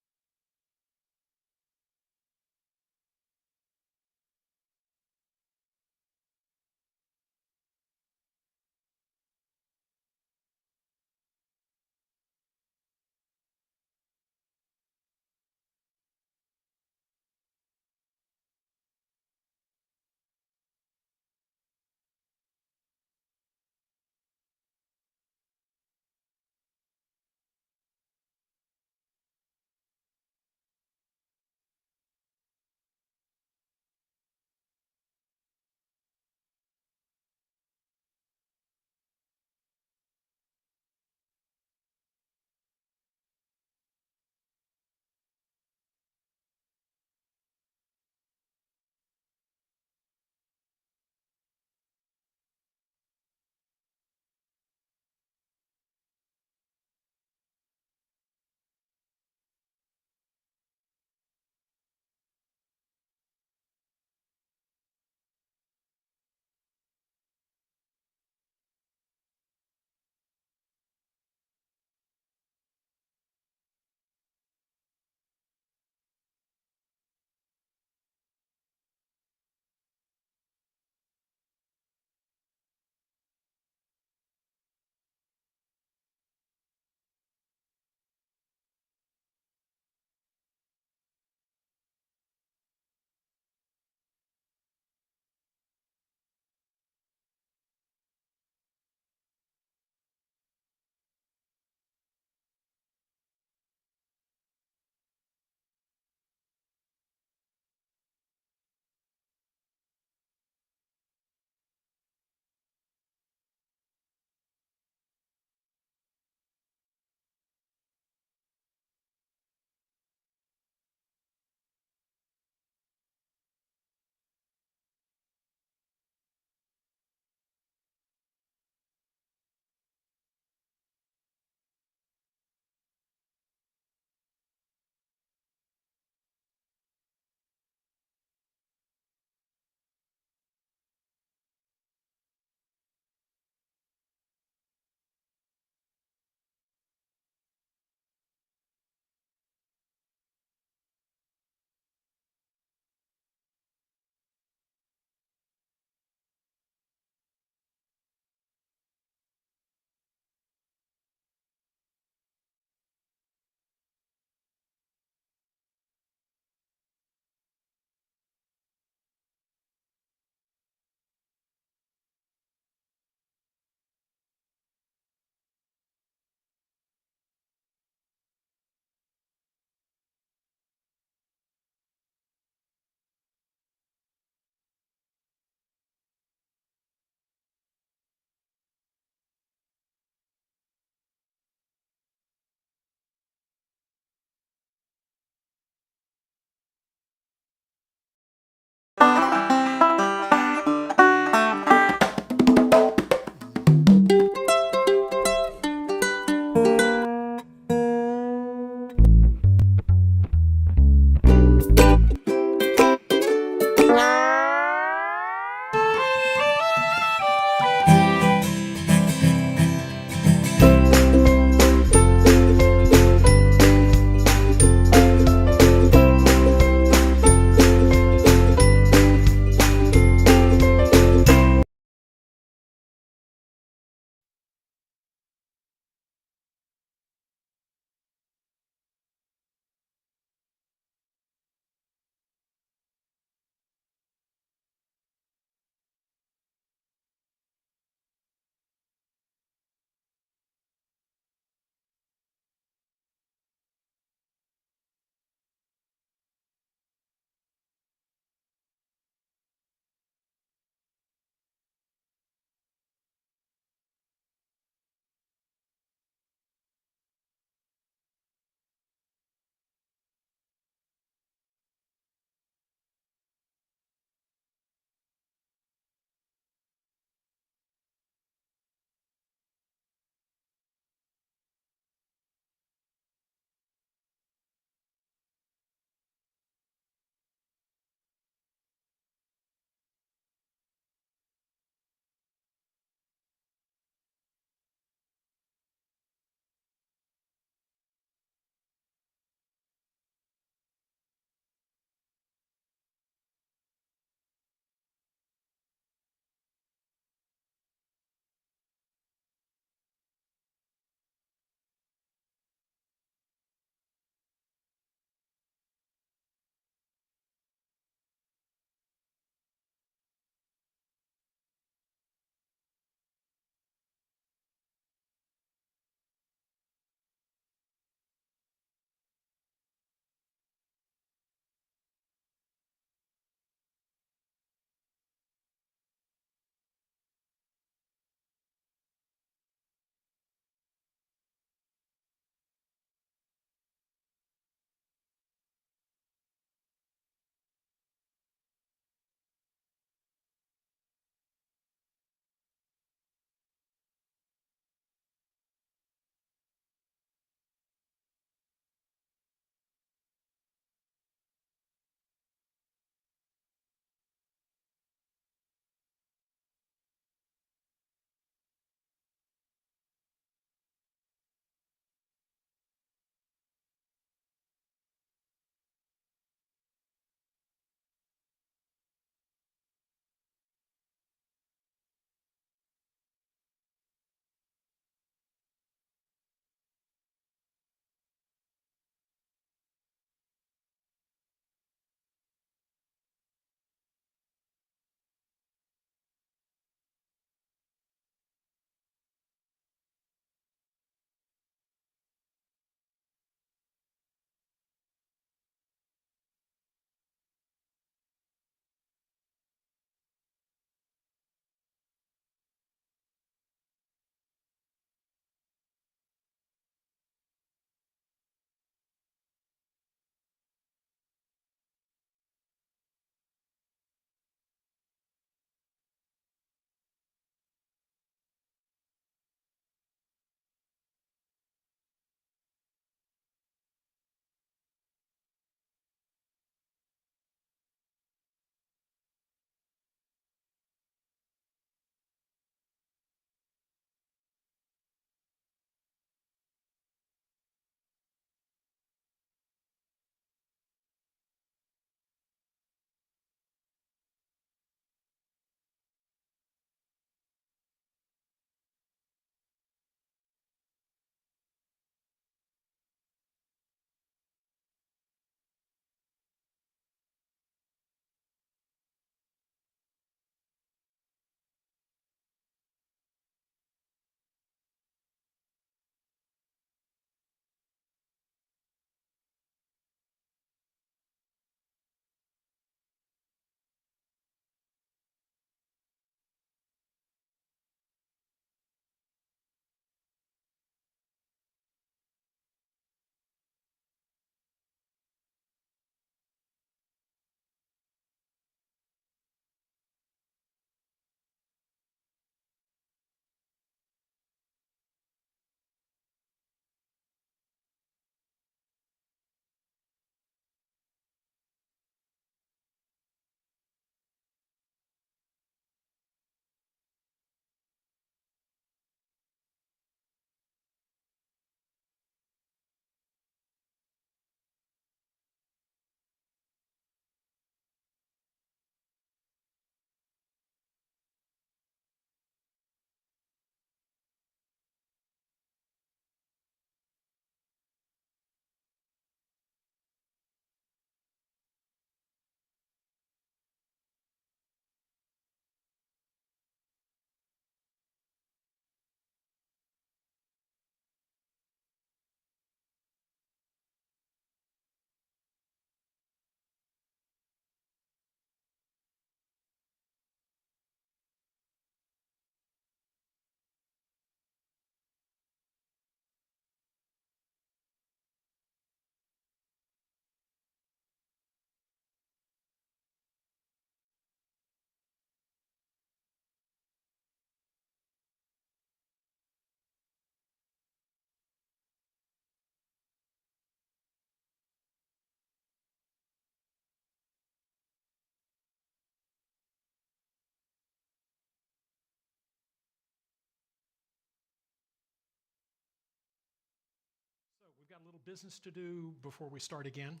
Speaker 3: got a little business to do before we start again.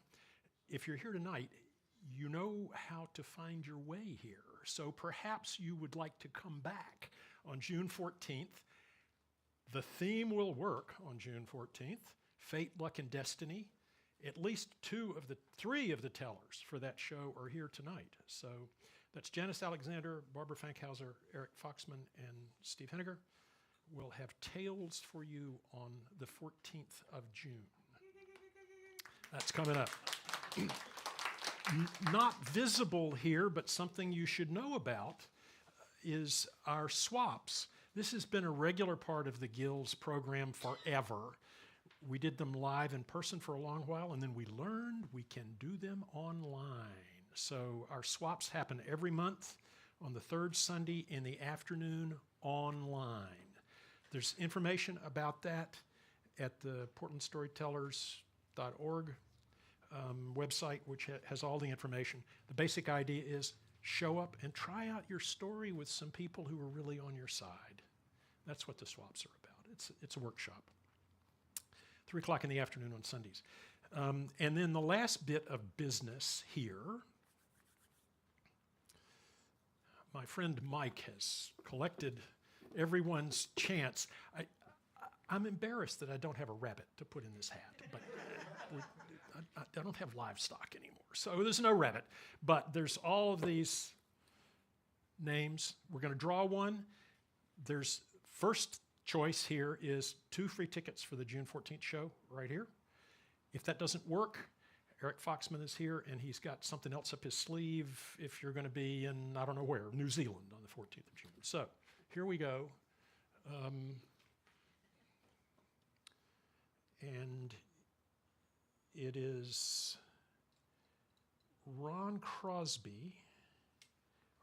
Speaker 3: If you're here tonight, you know how to find your way here. So perhaps you would like to come back on June 14th. The theme will work on June 14th, Fate, Luck, and Destiny. At least three of the tellers for that show are here tonight. So that's Janice Alexander, Barbara Fankhauser, Eric Foxman, and Steve Henniger. We'll have tales for you on the 14th of June. That's coming up. Not visible here, but something you should know about is our swaps. This has been a regular part of the Guild's program forever. We did them live in person for a long while, and then we learned we can do them online. So our swaps happen every month on the third Sunday in the afternoon online. There's information about that at the portlandstorytellers.org website, which has all the information. The basic idea is show up and try out your story with some people who are really on your side. That's what the swaps are about. It's a workshop. 3 o'clock in the afternoon on Sundays. And then the last bit of business here, my friend Mike has collected everyone's chance. I'm embarrassed that I don't have a rabbit to put in this hat, but I don't have livestock anymore, so there's no rabbit. But there's all of these names. We're going to draw one. There's first choice here is 2 free tickets for the June 14th show right here. If that doesn't work, Eric Foxman is here, and he's got something else up his sleeve if you're going to be in, I don't know where, New Zealand on the 14th of June. So here we go. And it is Ron Crosby.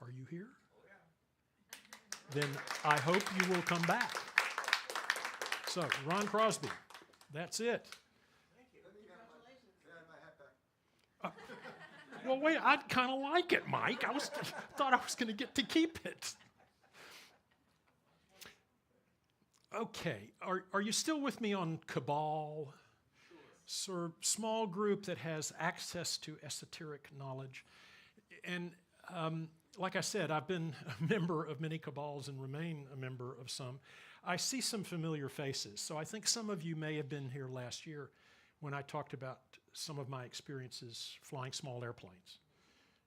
Speaker 3: Are you here? Oh, yeah. Then I hope you will come back. So, Ron Crosby, that's it.
Speaker 6: Thank you. Congratulations. Can I have my hat back?
Speaker 3: Well, wait, I'd kind of like it, Mike. Thought I was going to get to keep it. Okay, are you still with me on Cabal? Sure. Small group that has access to esoteric knowledge. And like I said, I've been a member of many cabals and remain a member of some. I see some familiar faces. So I think some of you may have been here last year when I talked about some of my experiences flying small airplanes.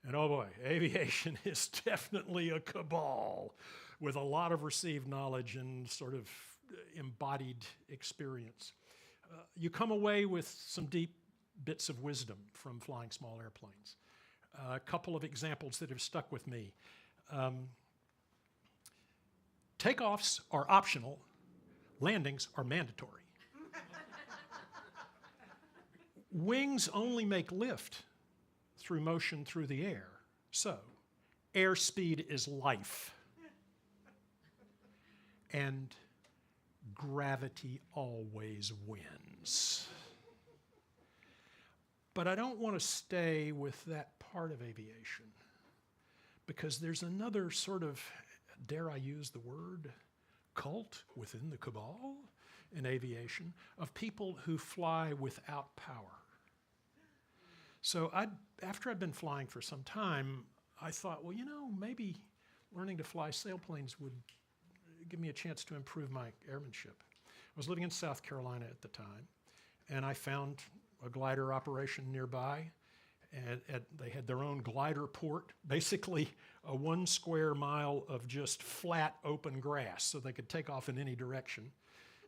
Speaker 3: And oh boy, aviation is definitely a cabal with a lot of received knowledge and sort of embodied experience. You come away with some deep bits of wisdom from flying small airplanes. A couple of examples that have stuck with me. Takeoffs are optional, landings are mandatory. Wings only make lift through motion through the air. So, airspeed is life. And gravity always wins. But I don't want to stay with that part of aviation because there's another sort of, dare I use the word, cult within the cabal in aviation of people who fly without power. So after I'd been flying for some time, I thought, well, maybe learning to fly sailplanes would give me a chance to improve my airmanship. I was living in South Carolina at the time, and I found a glider operation nearby, and they had their own glider port, basically a 1 square mile of just flat open grass so they could take off in any direction.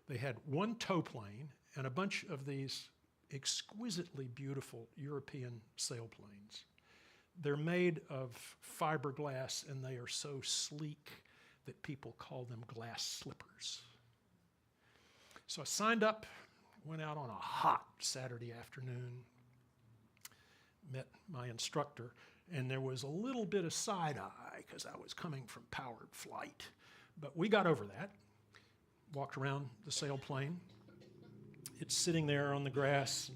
Speaker 3: They had 1 tow plane and a bunch of these exquisitely beautiful European sailplanes. They're made of fiberglass, and they are so sleek that people call them glass slippers. So I signed up, went out on a hot Saturday afternoon, met my instructor, and there was a little bit of side eye because I was coming from powered flight. But we got over that, walked around the sailplane. It's sitting there on the grass.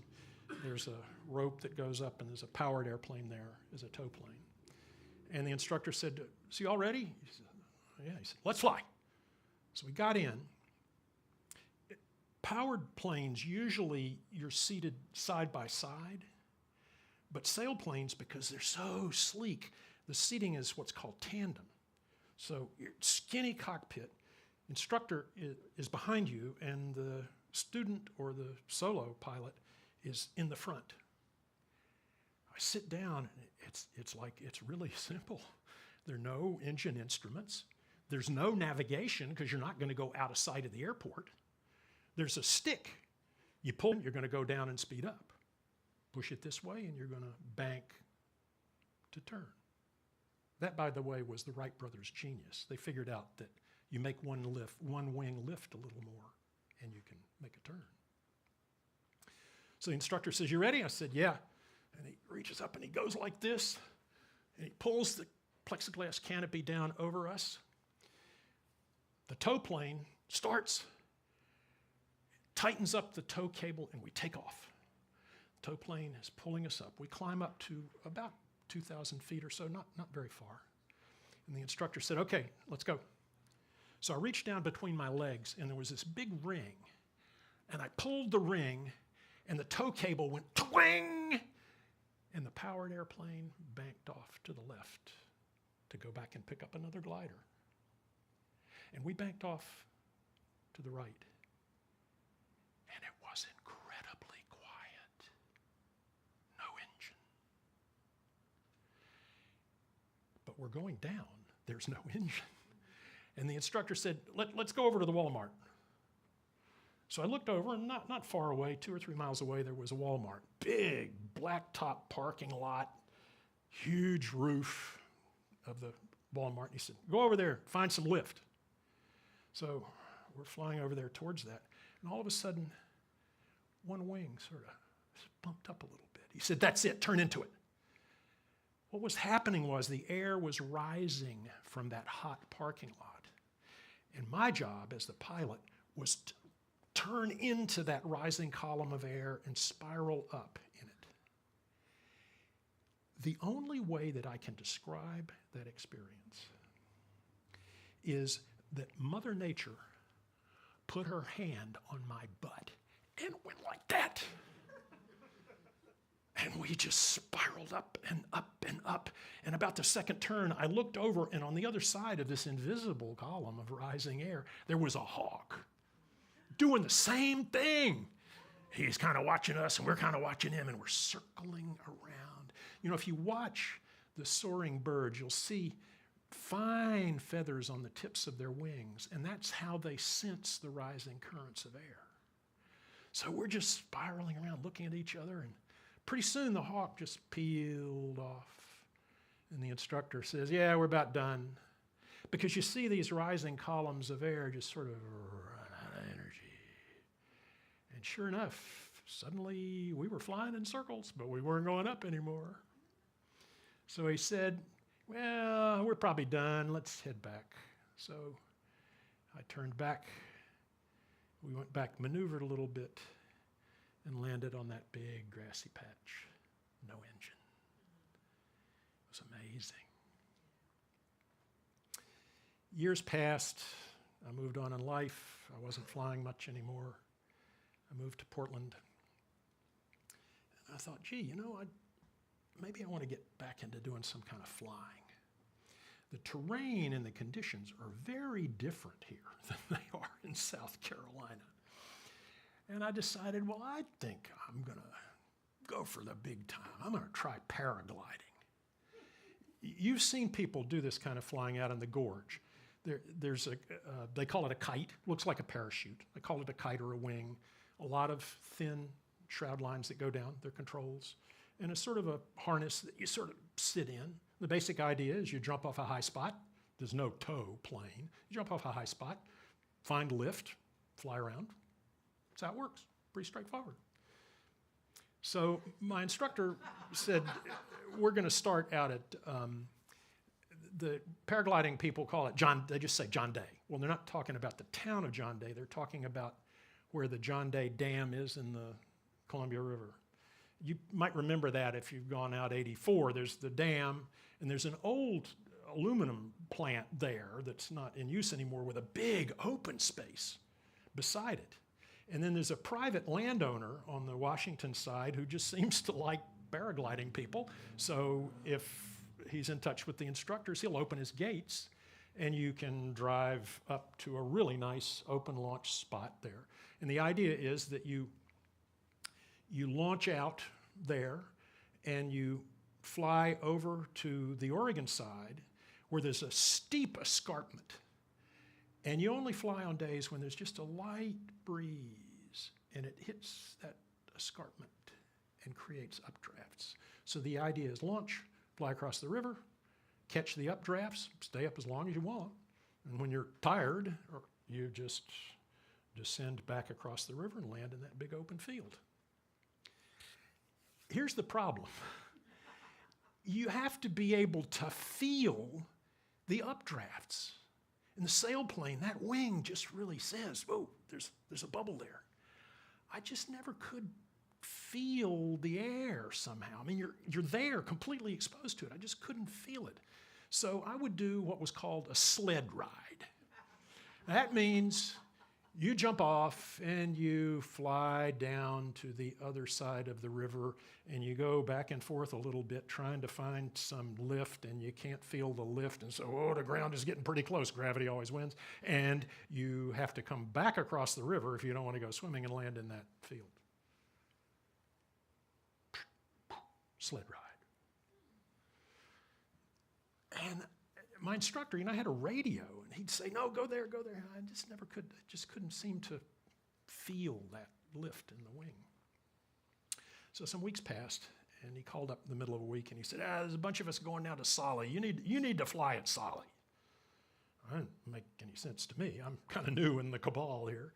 Speaker 3: There's a rope that goes up, and there's a powered airplane there as a tow plane. And the instructor said, "So you all ready?" He said, "Yeah." He said, "Let's fly." So we got in. Powered planes, usually you're seated side by side, but sailplanes, because they're so sleek, the seating is what's called tandem. So your skinny cockpit, instructor is behind you, and the student or the solo pilot is in the front. I sit down, and it's really simple. There are no engine instruments. There's no navigation, because you're not going to go out of sight of the airport. There's a stick. You pull, you're going to go down and speed up. Push it this way, and you're going to bank to turn. That, by the way, was the Wright brothers' genius. They figured out that you make one wing lift a little more, and you can make a turn. So the instructor says, "You ready?" I said, "Yeah." And he reaches up and he goes like this, and he pulls the plexiglass canopy down over us. The tow plane starts, tightens up the tow cable, and we take off. The tow plane is pulling us up. We climb up to about 2,000 feet or so, not very far. And the instructor said, "Okay, let's go." So I reached down between my legs, and there was this big ring. And I pulled the ring, and the tow cable went twang, and the powered airplane banked off to the left to go back and pick up another glider. And we banked off to the right. And it was incredibly quiet. No engine. But we're going down. There's no engine. And the instructor said, let's go over to the Walmart. So I looked over, and not far away, 2 or 3 miles away, there was a Walmart. Big, blacktop parking lot, huge roof of the Walmart. And he said, "Go over there, find some lift." So we're flying over there towards that. And all of a sudden, one wing sort of bumped up a little bit. He said, "That's it, turn into it." What was happening was the air was rising from that hot parking lot. And my job as the pilot was to turn into that rising column of air and spiral up in it. The only way that I can describe that experience is that Mother Nature put her hand on my butt and went like that. And we just spiraled up and up and up. And about the second turn, I looked over, and on the other side of this invisible column of rising air, there was a hawk doing the same thing. He's kind of watching us, and we're kind of watching him, and we're circling around. You know, if you watch the soaring birds, you'll see fine feathers on the tips of their wings, and that's how they sense the rising currents of air. So we're just spiraling around, looking at each other, and pretty soon the hawk just peeled off. And the instructor says, "Yeah, we're about done." Because you see these rising columns of air just sort of run out of energy. And sure enough, suddenly we were flying in circles, but we weren't going up anymore. So he said, "Well, we're probably done. Let's head back." So I turned back. We went back, maneuvered a little bit, and landed on that big grassy patch. No engine. It was amazing. Years passed. I moved on in life. I wasn't flying much anymore. I moved to Portland. And I thought, gee, you know, maybe I want to get back into doing some kind of flying. The terrain and the conditions are very different here than they are in South Carolina. And I decided, well, I think I'm going to go for the big time. I'm going to try paragliding. You've seen people do this kind of flying out in the gorge. There's they call it a kite. Looks like a parachute. They call it a kite or a wing. A lot of thin shroud lines that go down. They're controls. And it's sort of a harness that you sort of sit in. The basic idea is you jump off a high spot. There's no tow plane. You jump off a high spot, find lift, fly around. That's how it works. Pretty straightforward. So my instructor said, we're going to start out at, the paragliding people call it they just say John Day. Well, they're not talking about the town of John Day. They're talking about where the John Day Dam is in the Columbia River. You might remember that if you've gone out 84. There's the dam, and there's an old aluminum plant there that's not in use anymore with a big open space beside it. And then there's a private landowner on the Washington side who just seems to like paragliding people. So if he's in touch with the instructors, he'll open his gates and you can drive up to a really nice open launch spot there. And the idea is that you launch out there and you fly over to the Oregon side where there's a steep escarpment. And you only fly on days when there's just a light breeze and it hits that escarpment and creates updrafts. So the idea is launch, fly across the river, catch the updrafts, stay up as long as you want. And when you're tired, you just descend back across the river and land in that big open field. Here's the problem. You have to be able to feel the updrafts. In the sailplane, that wing just really says, "Whoa, there's a bubble there." I just never could feel the air somehow. I mean, you're there completely exposed to it. I just couldn't feel it. So I would do what was called a sled ride. That means you jump off and you fly down to the other side of the river and you go back and forth a little bit trying to find some lift, and you can't feel the lift, and so, the ground is getting pretty close. Gravity always wins. And you have to come back across the river if you don't want to go swimming and land in that field. Sled ride. And my instructor, I had a radio, and he'd say, "No, go there, go there." I just never could, just couldn't seem to feel that lift in the wing. So some weeks passed, and he called up in the middle of a week, and he said, "There's a bunch of us going down to Solly. You need to fly at Solly." That didn't make any sense to me. I'm kind of new in the cabal here.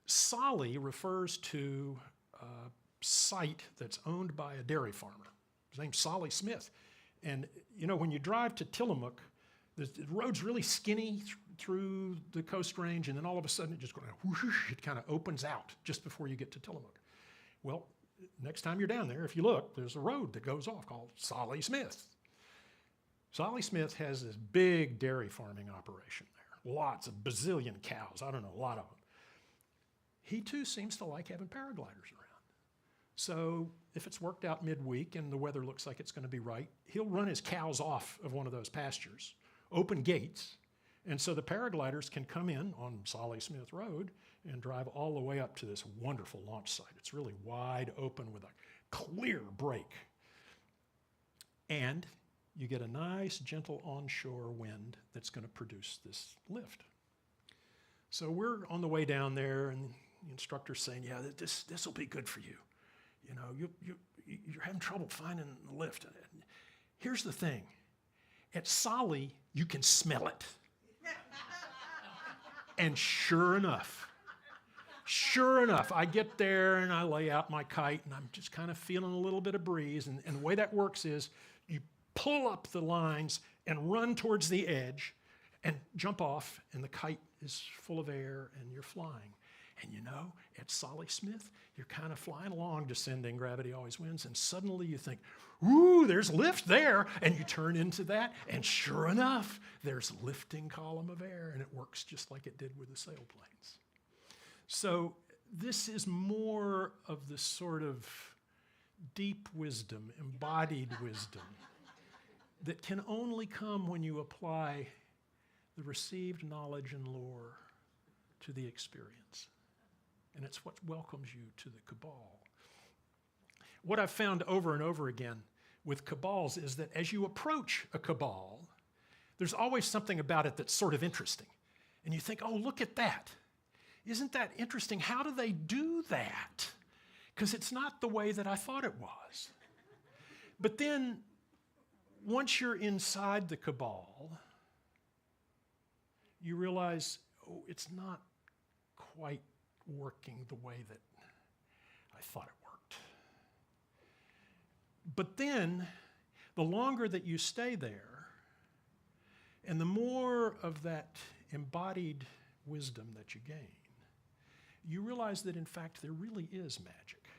Speaker 3: Solly refers to a site that's owned by a dairy farmer. His name's Solly Smith. And, when you drive to Tillamook, the road's really skinny through the Coast Range, and then all of a sudden it just goes whoosh, it kind of opens out just before you get to Tillamook. Well, next time you're down there, if you look, there's a road that goes off called Solly Smith. Solly Smith has this big dairy farming operation there. Lots of bazillion cows. I don't know, a lot of them. He too seems to like having paragliders around. So if it's worked out midweek and the weather looks like it's going to be right, he'll run his cows off of one of those pastures, open gates, and so the paragliders can come in on Solly Smith Road and drive all the way up to this wonderful launch site. It's really wide open with a clear break. And you get a nice, gentle onshore wind that's going to produce this lift. So we're on the way down there, and the instructor's saying, "Yeah, this will be good for you. You're having trouble finding the lift." Here's the thing. At Solly, you can smell it. And sure enough, I get there and I lay out my kite, and I'm just kind of feeling a little bit of breeze. And the way that works is you pull up the lines and run towards the edge and jump off, and the kite is full of air and you're flying. And at Solly Smith, you're kind of flying along, descending, gravity always wins, and suddenly you think, "Ooh, there's lift there," and you turn into that, and sure enough, there's a lifting column of air, and it works just like it did with the sailplanes. So this is more of the sort of deep wisdom, embodied wisdom, that can only come when you apply the received knowledge and lore to the experience. And it's what welcomes you to the cabal. What I've found over and over again with cabals is that as you approach a cabal, there's always something about it that's sort of interesting. And you think, "Oh, look at that. Isn't that interesting? How do they do that? Because it's not the way that I thought it was." But then, once you're inside the cabal, you realize, it's not quite working the way that I thought it worked. But then, the longer that you stay there, and the more of that embodied wisdom that you gain, you realize that in fact there really is magic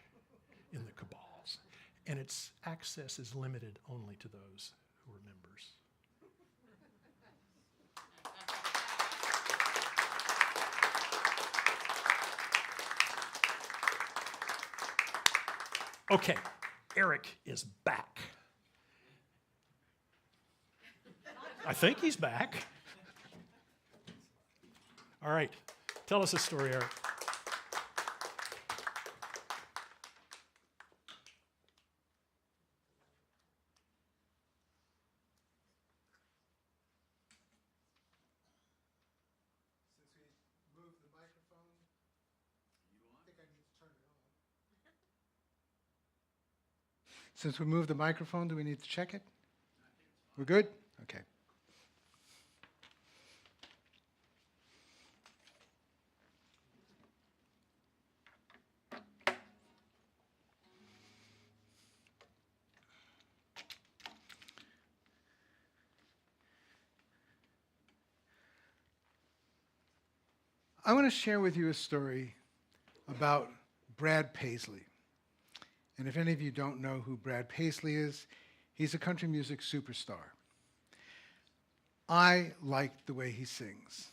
Speaker 3: in the cabals, and its access is limited only to those who are members. Okay, Eric is back. I think he's back. All right, tell us a story, Eric.
Speaker 1: Since we moved the microphone, I think I need to turn it on. Since we moved the microphone, do we need to check it? We're good? Okay. I want to share with you a story about Brad Paisley. And if any of you don't know who Brad Paisley is, he's a country music superstar. I like the way he sings.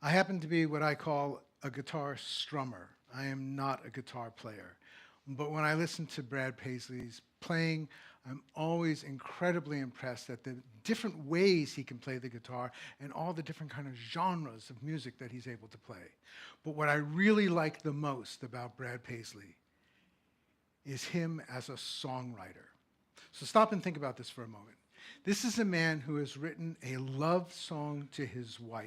Speaker 1: I happen to be what I call a guitar strummer. I am not a guitar player. But when I listen to Brad Paisley's playing, I'm always incredibly impressed at the different ways he can play the guitar and all the different kind of genres of music that he's able to play. But what I really like the most about Brad Paisley is him as a songwriter. So stop and think about this for a moment. This is a man who has written a love song to his wife.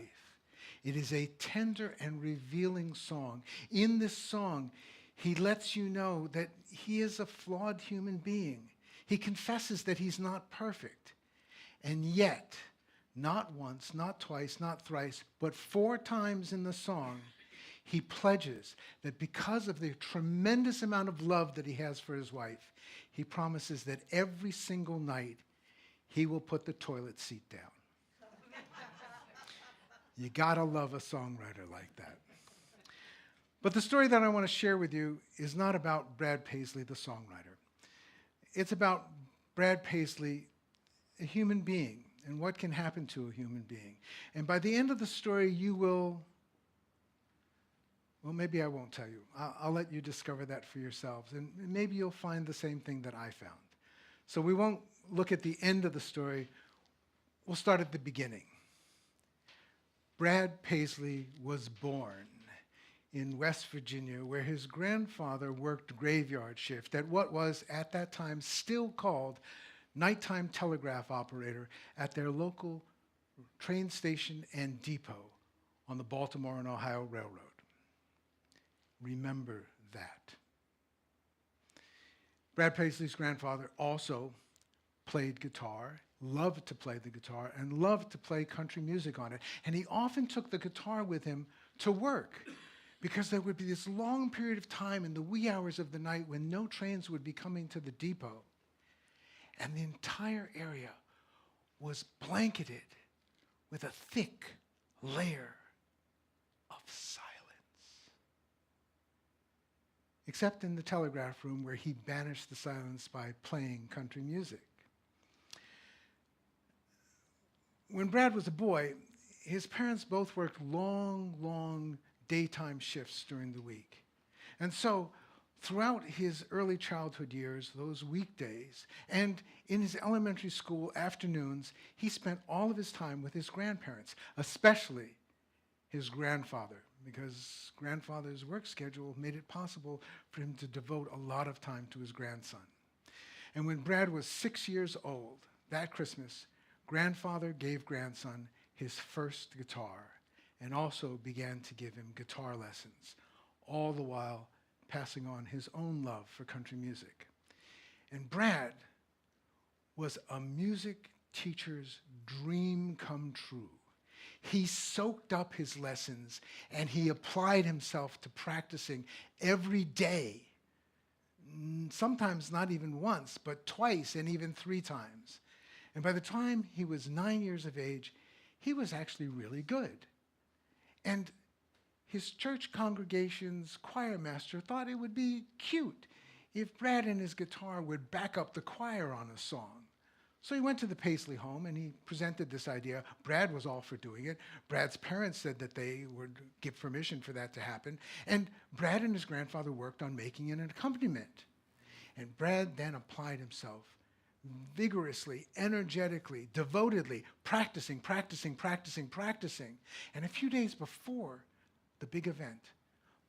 Speaker 1: It is a tender and revealing song. In this song, he lets you know that he is a flawed human being. He confesses that he's not perfect. And yet, not once, not twice, not thrice, but 4 times in the song, he pledges that because of the tremendous amount of love that he has for his wife, he promises that every single night he will put the toilet seat down. You gotta love a songwriter like that. But the story that I want to share with you is not about Brad Paisley, the songwriter. It's about Brad Paisley, a human being, and what can happen to a human being. And by the end of the story, you will, well, maybe I won't tell you. I'll let you discover that for yourselves. And maybe you'll find the same thing that I found. So we won't look at the end of the story. We'll start at the beginning. Brad Paisley was born in West Virginia, where his grandfather worked graveyard shift at what was, at that time, still called nighttime telegraph operator at their local train station and depot on the Baltimore and Ohio Railroad. Remember that. Brad Paisley's grandfather also played guitar, loved to play the guitar, and loved to play country music on it. And he often took the guitar with him to work, because there would be this long period of time in the wee hours of the night when no trains would be coming to the depot. And the entire area was blanketed with a thick layer of silence. Except in the telegraph room, where he banished the silence by playing country music. When Brad was a boy, his parents both worked long daytime shifts during the week. And so throughout his early childhood years, those weekdays, and in his elementary school afternoons, he spent all of his time with his grandparents, especially his grandfather, because grandfather's work schedule made it possible for him to devote a lot of time to his grandson. And when Brad was 6 years old, that Christmas, grandfather gave grandson his first guitar, and also began to give him guitar lessons, all the while passing on his own love for country music. And Brad was a music teacher's dream come true. He soaked up his lessons and he applied himself to practicing every day, sometimes not even once, but twice and even 3 times. And by the time he was 9 years of age, he was actually really good. And his church congregation's choir master thought it would be cute if Brad and his guitar would back up the choir on a song. So he went to the Paisley home and he presented this idea. Brad was all for doing it. Brad's parents said that they would give permission for that to happen. And Brad and his grandfather worked on making an accompaniment. And Brad then applied himself vigorously, energetically, devotedly, practicing. And a few days before the big event,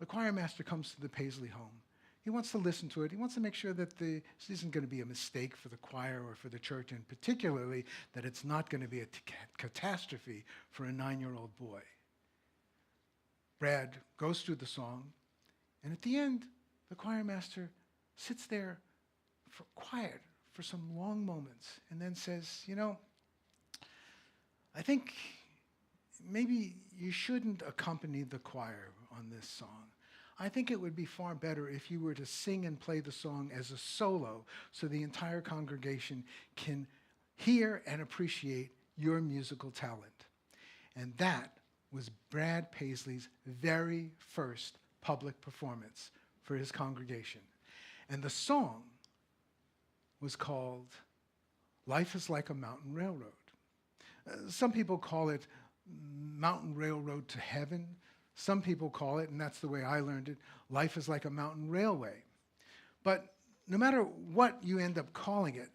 Speaker 1: the choir master comes to the Paisley home. He wants to listen to it. He wants to make sure that this isn't going to be a mistake for the choir or for the church, and particularly that it's not going to be a catastrophe for a 9-year-old boy. Brad goes through the song, and at the end, the choir master sits there quiet for some long moments and then says, I think maybe you shouldn't accompany the choir on this song. I think it would be far better if you were to sing and play the song as a solo so the entire congregation can hear and appreciate your musical talent. And that was Brad Paisley's very first public performance for his congregation. And the song was called Life is Like a Mountain Railroad. Some people call it Mountain Railroad to Heaven. Some people call it, and that's the way I learned it, Life is Like a Mountain Railway. But no matter what you end up calling it,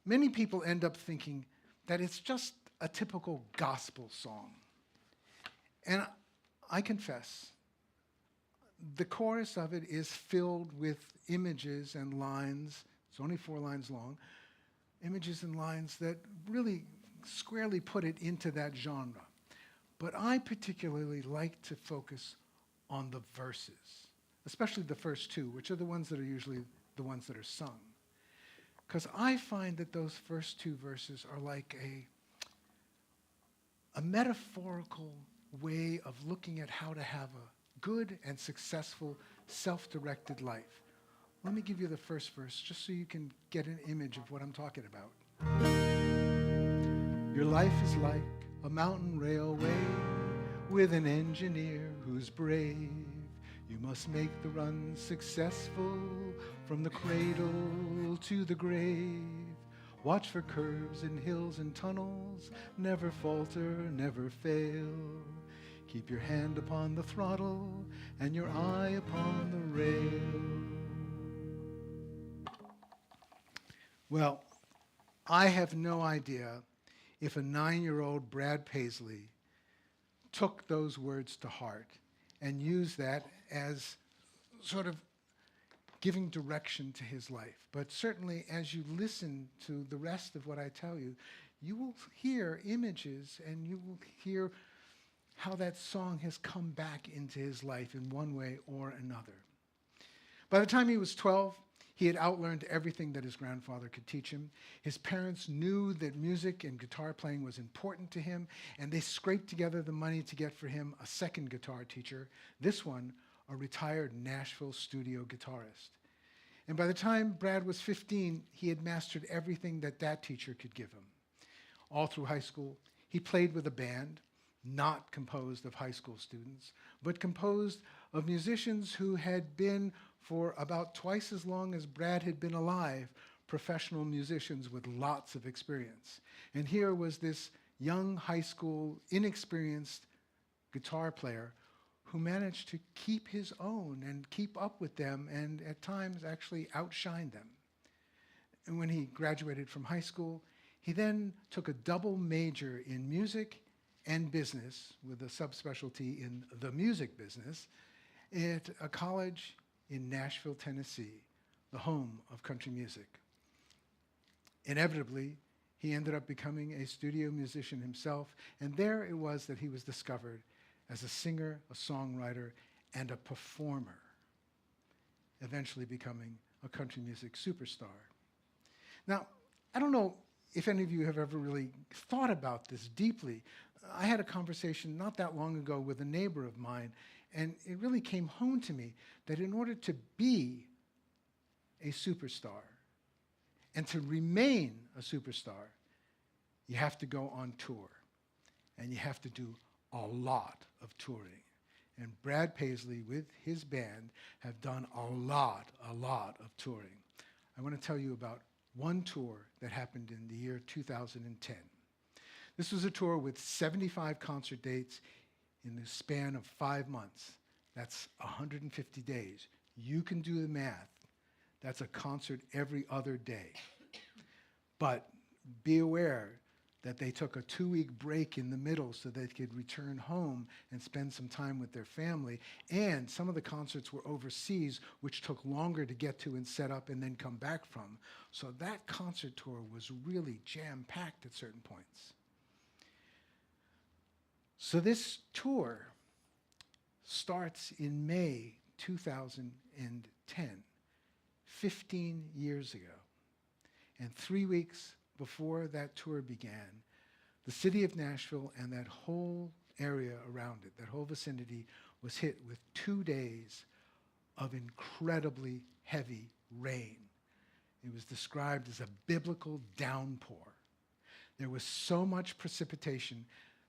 Speaker 1: many people end up thinking that it's just a typical gospel song. And I confess, the chorus of it is filled with images and lines, it's only 4 lines long, images and lines that really squarely put it into that genre. But I particularly like to focus on the verses, especially the first 2, which are the ones that are usually the ones that are sung. Because I find that those first 2 verses are like a metaphorical way of looking at how to have a good and successful self-directed life. Let me give you the first verse just so you can get an image of what I'm talking about. Your life is like a mountain railway with an engineer who's brave. You must make the run successful from the cradle to the grave. Watch for curves and hills and tunnels, never falter, never fail. Keep your hand upon the throttle and your eye upon the rail. Well, I have no idea if a 9-year-old Brad Paisley took those words to heart and used that as sort of giving direction to his life. But certainly as you listen to the rest of what I tell you, you will hear images and you will hear how that song has come back into his life in one way or another. By the time he was 12, he had outlearned everything that his grandfather could teach him. His parents knew that music and guitar playing was important to him, and they scraped together the money to get for him a second guitar teacher, this one a retired Nashville studio guitarist. And by the time Brad was 15, he had mastered everything that that teacher could give him. All through high school, he played with a band, not composed of high school students, but composed of musicians who had been, for about twice as long as Brad had been alive, professional musicians with lots of experience. And here was this young high school, inexperienced guitar player who managed to keep his own and keep up with them and at times actually outshine them. And when he graduated from high school, he then took a double major in music and business with a subspecialty in the music business at a college in Nashville, Tennessee, the home of country music. Inevitably, he ended up becoming a studio musician himself, and there it was that he was discovered as a singer, a songwriter, and a performer, eventually becoming a country music superstar. Now, I don't know if any of you have ever really thought about this deeply. I had a conversation not that long ago with a neighbor of mine, and it really came home to me that in order to be a superstar and to remain a superstar, you have to go on tour, and you have to do a lot of touring. And Brad Paisley with his band have done a lot of touring. I want to tell you about one tour that happened in the year 2010. This was a tour with 75 concert dates in the span of 5 months. That's 150 days. You can do the math. That's a concert every other day. But be aware that they took a 2-week break in the middle so they could return home and spend some time with their family. And some of the concerts were overseas, which took longer to get to and set up and then come back from. So that concert tour was really jam-packed at certain points. So this tour starts in May 2010, 15 years ago. And 3 weeks before that tour began, the city of Nashville and that whole area around it, that whole vicinity, was hit with 2 days of incredibly heavy rain. It was described as a biblical downpour. There was so much precipitation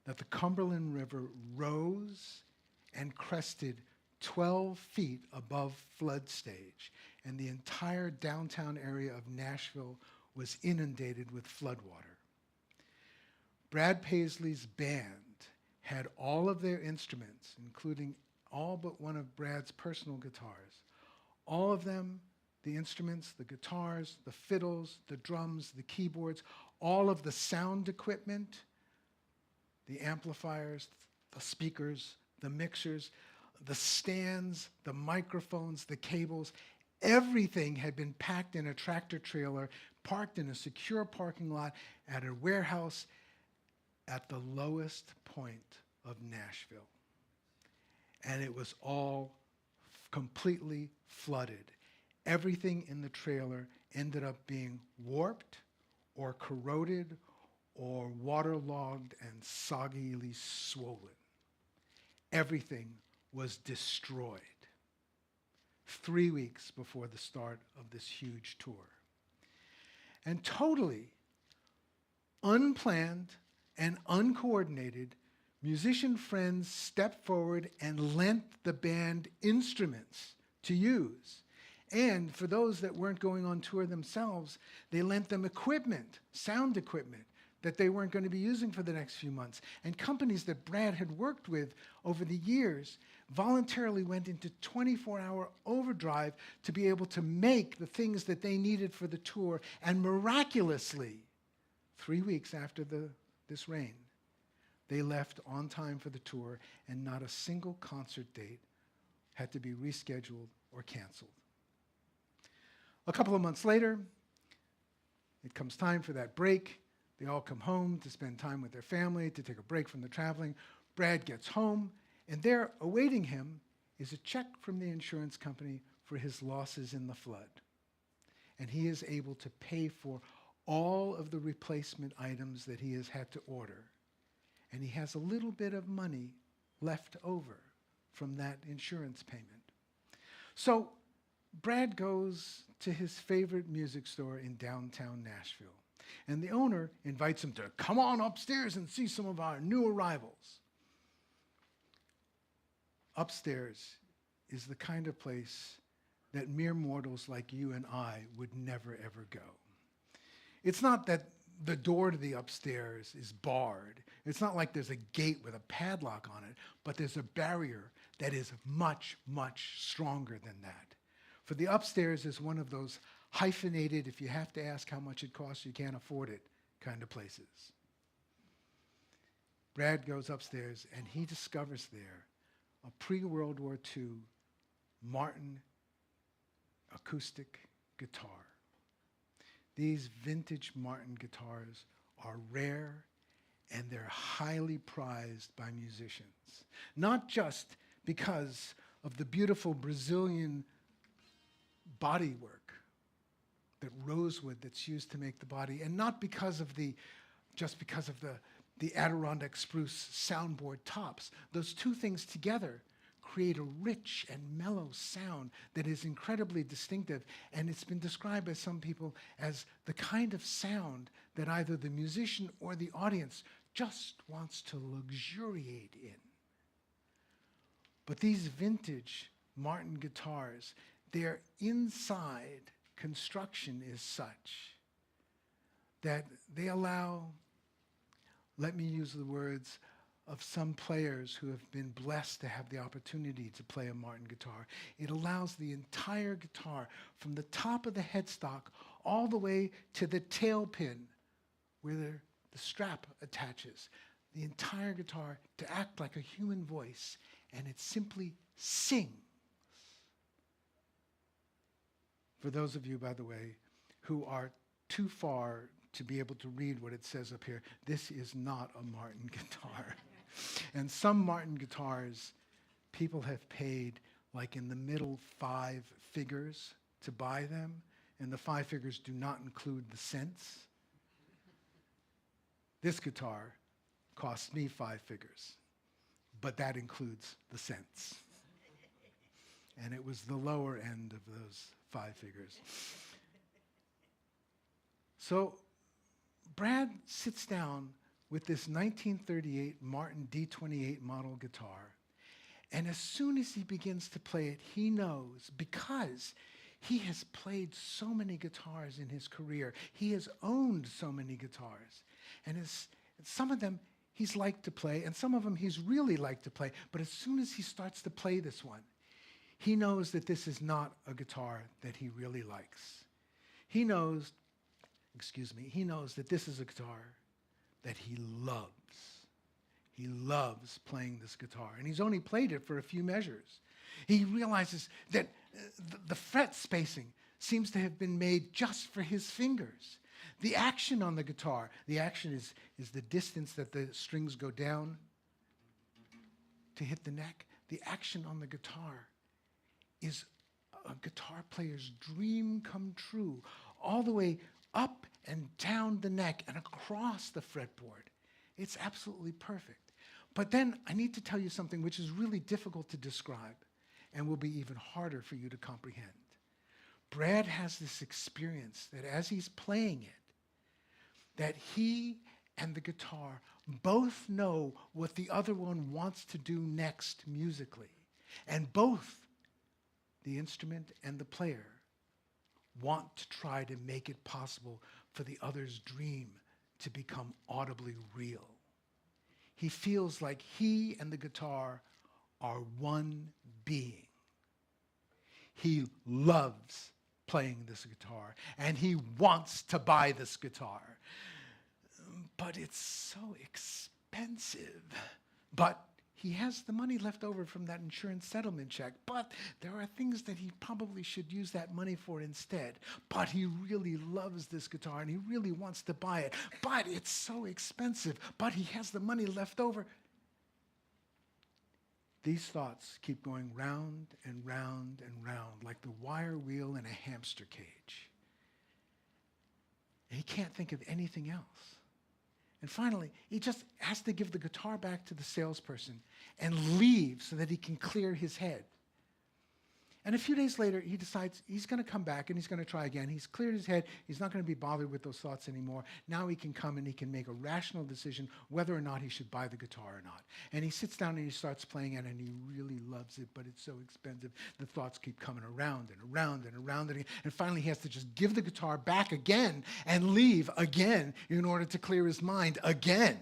Speaker 1: that the Cumberland River rose and crested 12 feet above flood stage, and the entire downtown area of Nashville was inundated with floodwater. Brad Paisley's band had all of their instruments, including all but one of Brad's personal guitars. All of them, the instruments, the guitars, the fiddles, the drums, the keyboards, all of the sound equipment, the amplifiers, the speakers, the mixers, the stands, the microphones, the cables, everything had been packed in a tractor trailer, parked in a secure parking lot at a warehouse at the lowest point of Nashville. And it was all completely flooded. Everything in the trailer ended up being warped or corroded or waterlogged and soggily swollen. Everything was destroyed 3 weeks before the start of this huge tour. And totally unplanned and uncoordinated, musician friends stepped forward and lent the band instruments to use. And for those that weren't going on tour themselves, they lent them equipment, sound equipment, that they weren't going to be using for the next few months. And companies that Brad had worked with over the years voluntarily went into 24-hour overdrive to be able to make the things that they needed for the tour. And miraculously, 3 weeks after this rain, they left on time for the tour, and not a single concert date had to be rescheduled or canceled. A couple of months later, it comes time for that break. They all come home to spend time with their family, to take a break from the traveling. Brad gets home, and there awaiting him is a check from the insurance company for his losses in the flood. And he is able to pay for all of the replacement items that he has had to order. And he has a little bit of money left over from that insurance payment. So Brad goes to his favorite music store in downtown Nashville. And the owner invites him to come on upstairs and see some of our new arrivals. Upstairs is the kind of place that mere mortals like you and I would never, ever go. It's not that the door to the upstairs is barred. It's not like there's a gate with a padlock on it, but there's a barrier that is much, much stronger than that. For the upstairs is one of those hyphenated, if you have to ask how much it costs, you can't afford it kind of places. Brad goes upstairs and he discovers there a pre-World War II Martin acoustic guitar. These vintage Martin guitars are rare and they're highly prized by musicians. Not just because of the beautiful Brazilian bodywork, that rosewood that's used to make the body, and not because of the Adirondack spruce soundboard tops. Those two things together create a rich and mellow sound that is incredibly distinctive, and it's been described by some people as the kind of sound that either the musician or the audience just wants to luxuriate in. But these vintage Martin guitars, their inside construction is such that they allow, let me use the words, of some players who have been blessed to have the opportunity to play a Martin guitar. It allows the entire guitar, from the top of the headstock all the way to the tail pin where the strap attaches, the entire guitar to act like a human voice, and it simply sings. For those of you, by the way, who are too far to be able to read what it says up here, this is not a Martin guitar. And some Martin guitars, people have paid like in the middle 5 figures to buy them, and the 5 figures do not include the cents. This guitar cost me 5 figures, but that includes the cents. And it was the lower end of those 5 figures. So Brad sits down with this 1938 Martin D28 model guitar, and as soon as he begins to play it, he knows, because he has played so many guitars in his career, he has owned so many guitars, and some of them he's liked to play, and some of them he's really liked to play, but as soon as he starts to play this one, he knows that this is not a guitar that he really likes. He knows that this is a guitar that he loves. He loves playing this guitar, and he's only played it for a few measures. He realizes that the fret spacing seems to have been made just for his fingers. The action on the guitar, the action is the distance that the strings go down to hit the neck. The action on the guitar is a guitar player's dream come true, all the way up and down the neck and across the fretboard. It's absolutely perfect. But then I need to tell you something which is really difficult to describe and will be even harder for you to comprehend. Brad has this experience that as he's playing it, that he and the guitar both know what the other one wants to do next musically. And both the instrument and the player want to try to make it possible for the other's dream to become audibly real. He feels like he and the guitar are one being. He loves playing this guitar, and he wants to buy this guitar. But it's so expensive. But he has the money left over from that insurance settlement check, but there are things that he probably should use that money for instead. But he really loves this guitar, and he really wants to buy it, but it's so expensive, but he has the money left over. These thoughts keep going round and round and round like the wire wheel in a hamster cage. And he can't think of anything else. And finally, he just has to give the guitar back to the salesperson and leave so that he can clear his head. And a few days later, he decides he's going to come back and he's going to try again. He's cleared his head. He's not going to be bothered with those thoughts anymore. Now he can come and he can make a rational decision whether or not he should buy the guitar or not. And he sits down and he starts playing it, and he really loves it, but it's so expensive. The thoughts keep coming around and around and around. And finally, he has to just give the guitar back again and leave again in order to clear his mind again.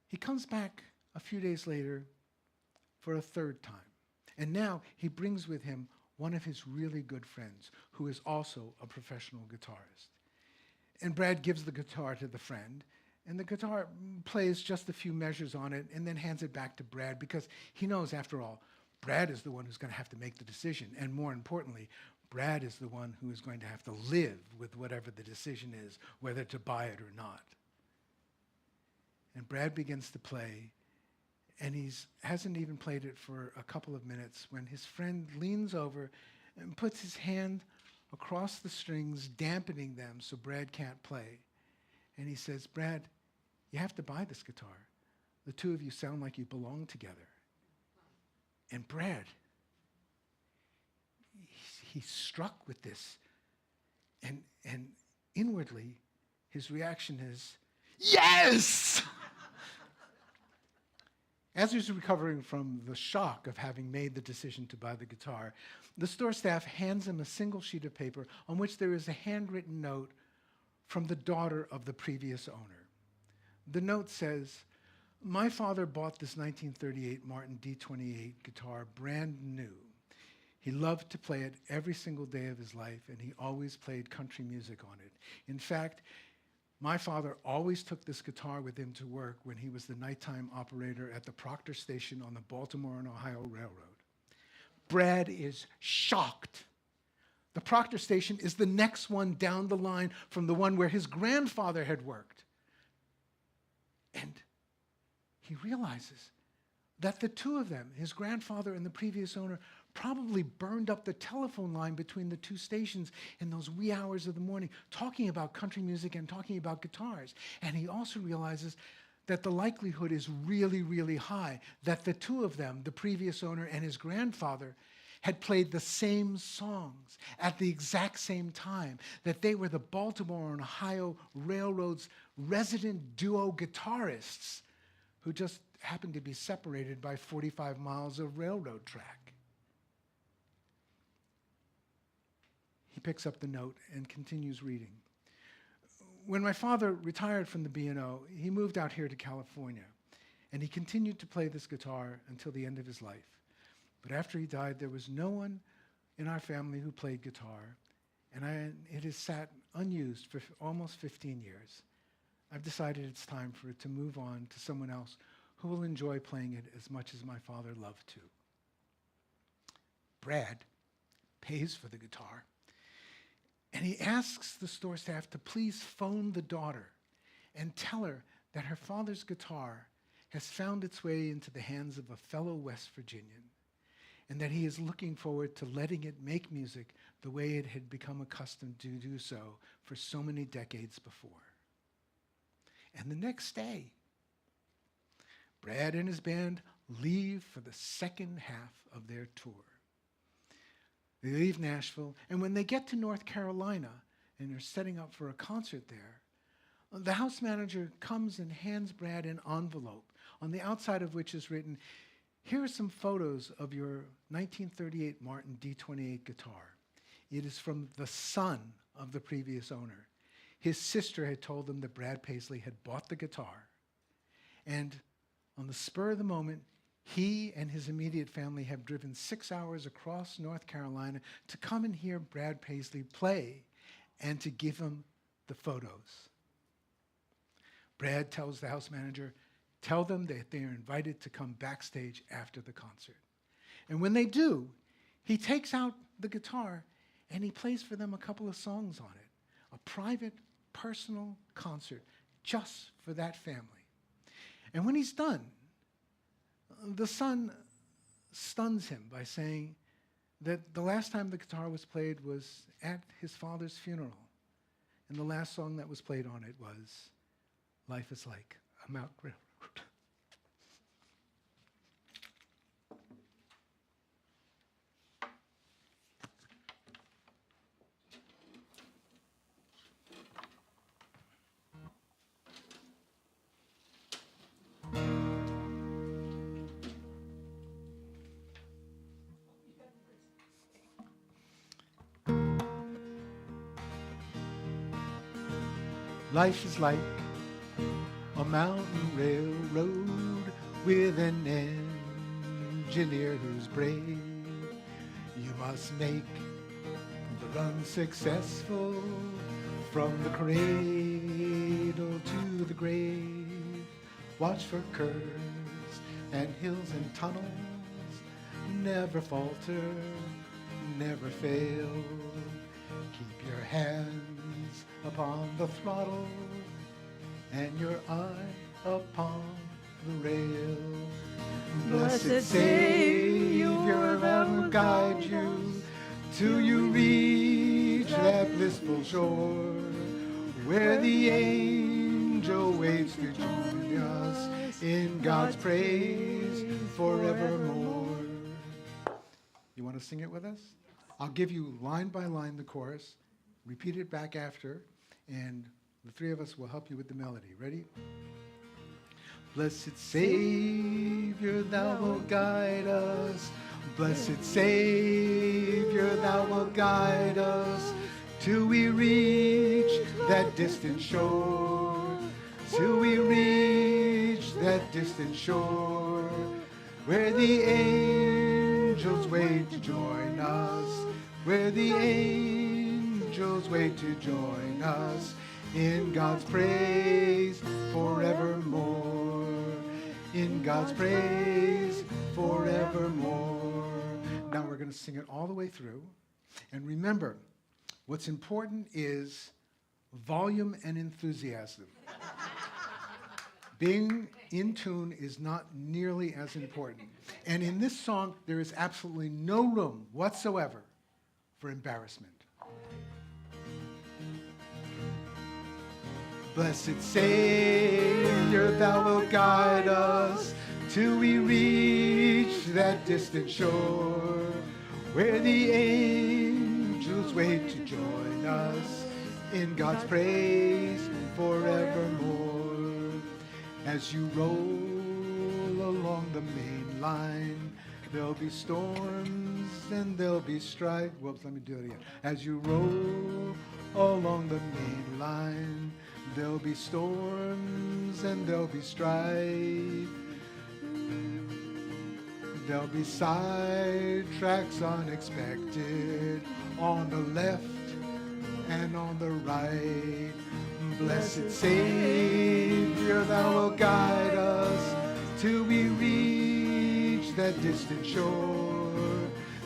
Speaker 1: He comes back a few days later for a third time. And now he brings with him one of his really good friends who is also a professional guitarist. And Brad gives the guitar to the friend, and the guitar plays just a few measures on it and then hands it back to Brad, because he knows, after all, Brad is the one who's going to have to make the decision. And more importantly, Brad is the one who is going to have to live with whatever the decision is, whether to buy it or not. And Brad begins to play, and he hasn't even played it for a couple of minutes when his friend leans over and puts his hand across the strings, dampening them so Brad can't play. And he says, "Brad, you have to buy this guitar. The two of you sound like you belong together." And Brad, he's struck with this. And inwardly, his reaction is, "Yes!" As he's recovering from the shock of having made the decision to buy the guitar, the store staff hands him a single sheet of paper on which there is a handwritten note from the daughter of the previous owner. The note says, "My father bought this 1938 Martin D28 guitar brand new. He loved to play it every single day of his life, and he always played country music on it. In fact, my father always took this guitar with him to work when he was the nighttime operator at the Proctor station on the Baltimore and Ohio Railroad." Brad is shocked. The Proctor station is the next one down the line from the one where his grandfather had worked. And he realizes that the two of them, his grandfather and the previous owner, probably burned up the telephone line between the two stations in those wee hours of the morning, talking about country music and talking about guitars. And he also realizes that the likelihood is really, really high that the two of them, the previous owner and his grandfather, had played the same songs at the exact same time, that they were the Baltimore and Ohio Railroad's resident duo guitarists who just happened to be separated by 45 miles of railroad track. He picks up the note and continues reading. "When my father retired from the B&O, he moved out here to California, and he continued to play this guitar until the end of his life. But after he died, there was no one in our family who played guitar, and it has sat unused for almost 15 years. I've decided it's time for it to move on to someone else who will enjoy playing it as much as my father loved to." Brad pays for the guitar, and he asks the store staff to please phone the daughter and tell her that her father's guitar has found its way into the hands of a fellow West Virginian, and that he is looking forward to letting it make music the way it had become accustomed to do so for so many decades before. And the next day, Brad and his band leave for the second half of their tour. They leave Nashville, and when they get to North Carolina and are setting up for a concert there, the house manager comes and hands Brad an envelope, on the outside of which is written, "Here are some photos of your 1938 Martin D28 guitar. It is from the son of the previous owner. His sister had told them that Brad Paisley had bought the guitar. And on the spur of the moment, he and his immediate family have driven 6 hours across North Carolina to come and hear Brad Paisley play and to give him the photos." Brad tells the house manager, "Tell them that they are invited to come backstage after the concert." And when they do, he takes out the guitar and he plays for them a couple of songs on it. A private, personal concert just for that family. And when he's done, the son stuns him by saying that the last time the guitar was played was at his father's funeral. And the last song that was played on it was "Life is Like a Mountain Railroad." Life is like a mountain railroad with an engineer who's brave. You must make the run successful from the cradle to the grave. Watch for curves and hills and tunnels. Never falter, never fail. Keep your hands upon the throttle and your eye upon the rail. Blessed Savior, that will guide you till you reach that blissful shore where the angel waits to join us in God's praise forevermore. You want to sing it with us? I'll give you line by line the chorus. Repeat it back after, and the three of us will help you with the melody. Ready? Blessed Savior, thou wilt guide us. Blessed Savior, thou wilt guide us till we reach that distant shore till we reach that distant shore where the angels wait to join us, where the angels wait to join us in God's praise forevermore, in God's praise forevermore. Now we're going to sing it all the way through. And remember, what's important is volume and enthusiasm. Being in tune is not nearly as important. And in this song, there is absolutely no room whatsoever for embarrassment. Blessed Savior, thou wilt guide us till we reach that distant shore where the angels wait to join us in God's praise forevermore. As you roll along the main line, there'll be storms and there'll be strife. Whoops, let me do it again. As you roll along the main line, there'll be storms and there'll be strife. There'll be side tracks unexpected on the left and on the right. Blessed Savior, thou wilt guide us till we reach that distant shore,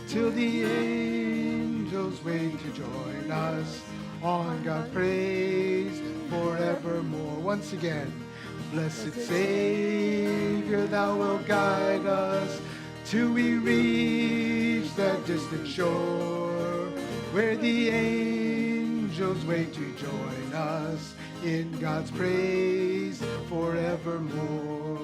Speaker 1: till the angels wait to join us on God's praise forevermore. Once again, blessed Savior, thou wilt guide us till we reach that distant shore where the angels wait to join us in God's praise forevermore.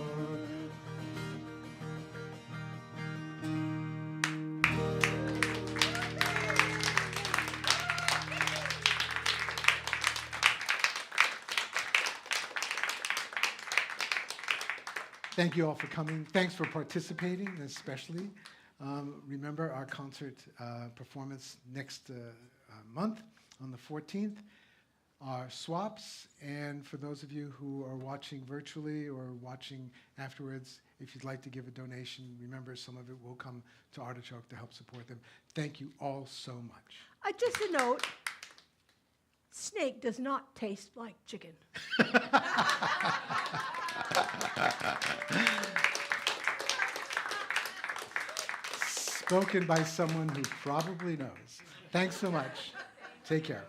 Speaker 1: Thank you all for coming. Thanks for participating, especially. Remember our concert performance next month on the 14th. Our swaps, and for those of you who are watching virtually or watching afterwards, if you'd like to give a donation, remember some of it will come to Artichoke to help support them. Thank you all so much.
Speaker 4: Just a note, snake does not taste like chicken.
Speaker 1: Spoken by someone who probably knows. Thanks so much. Take care.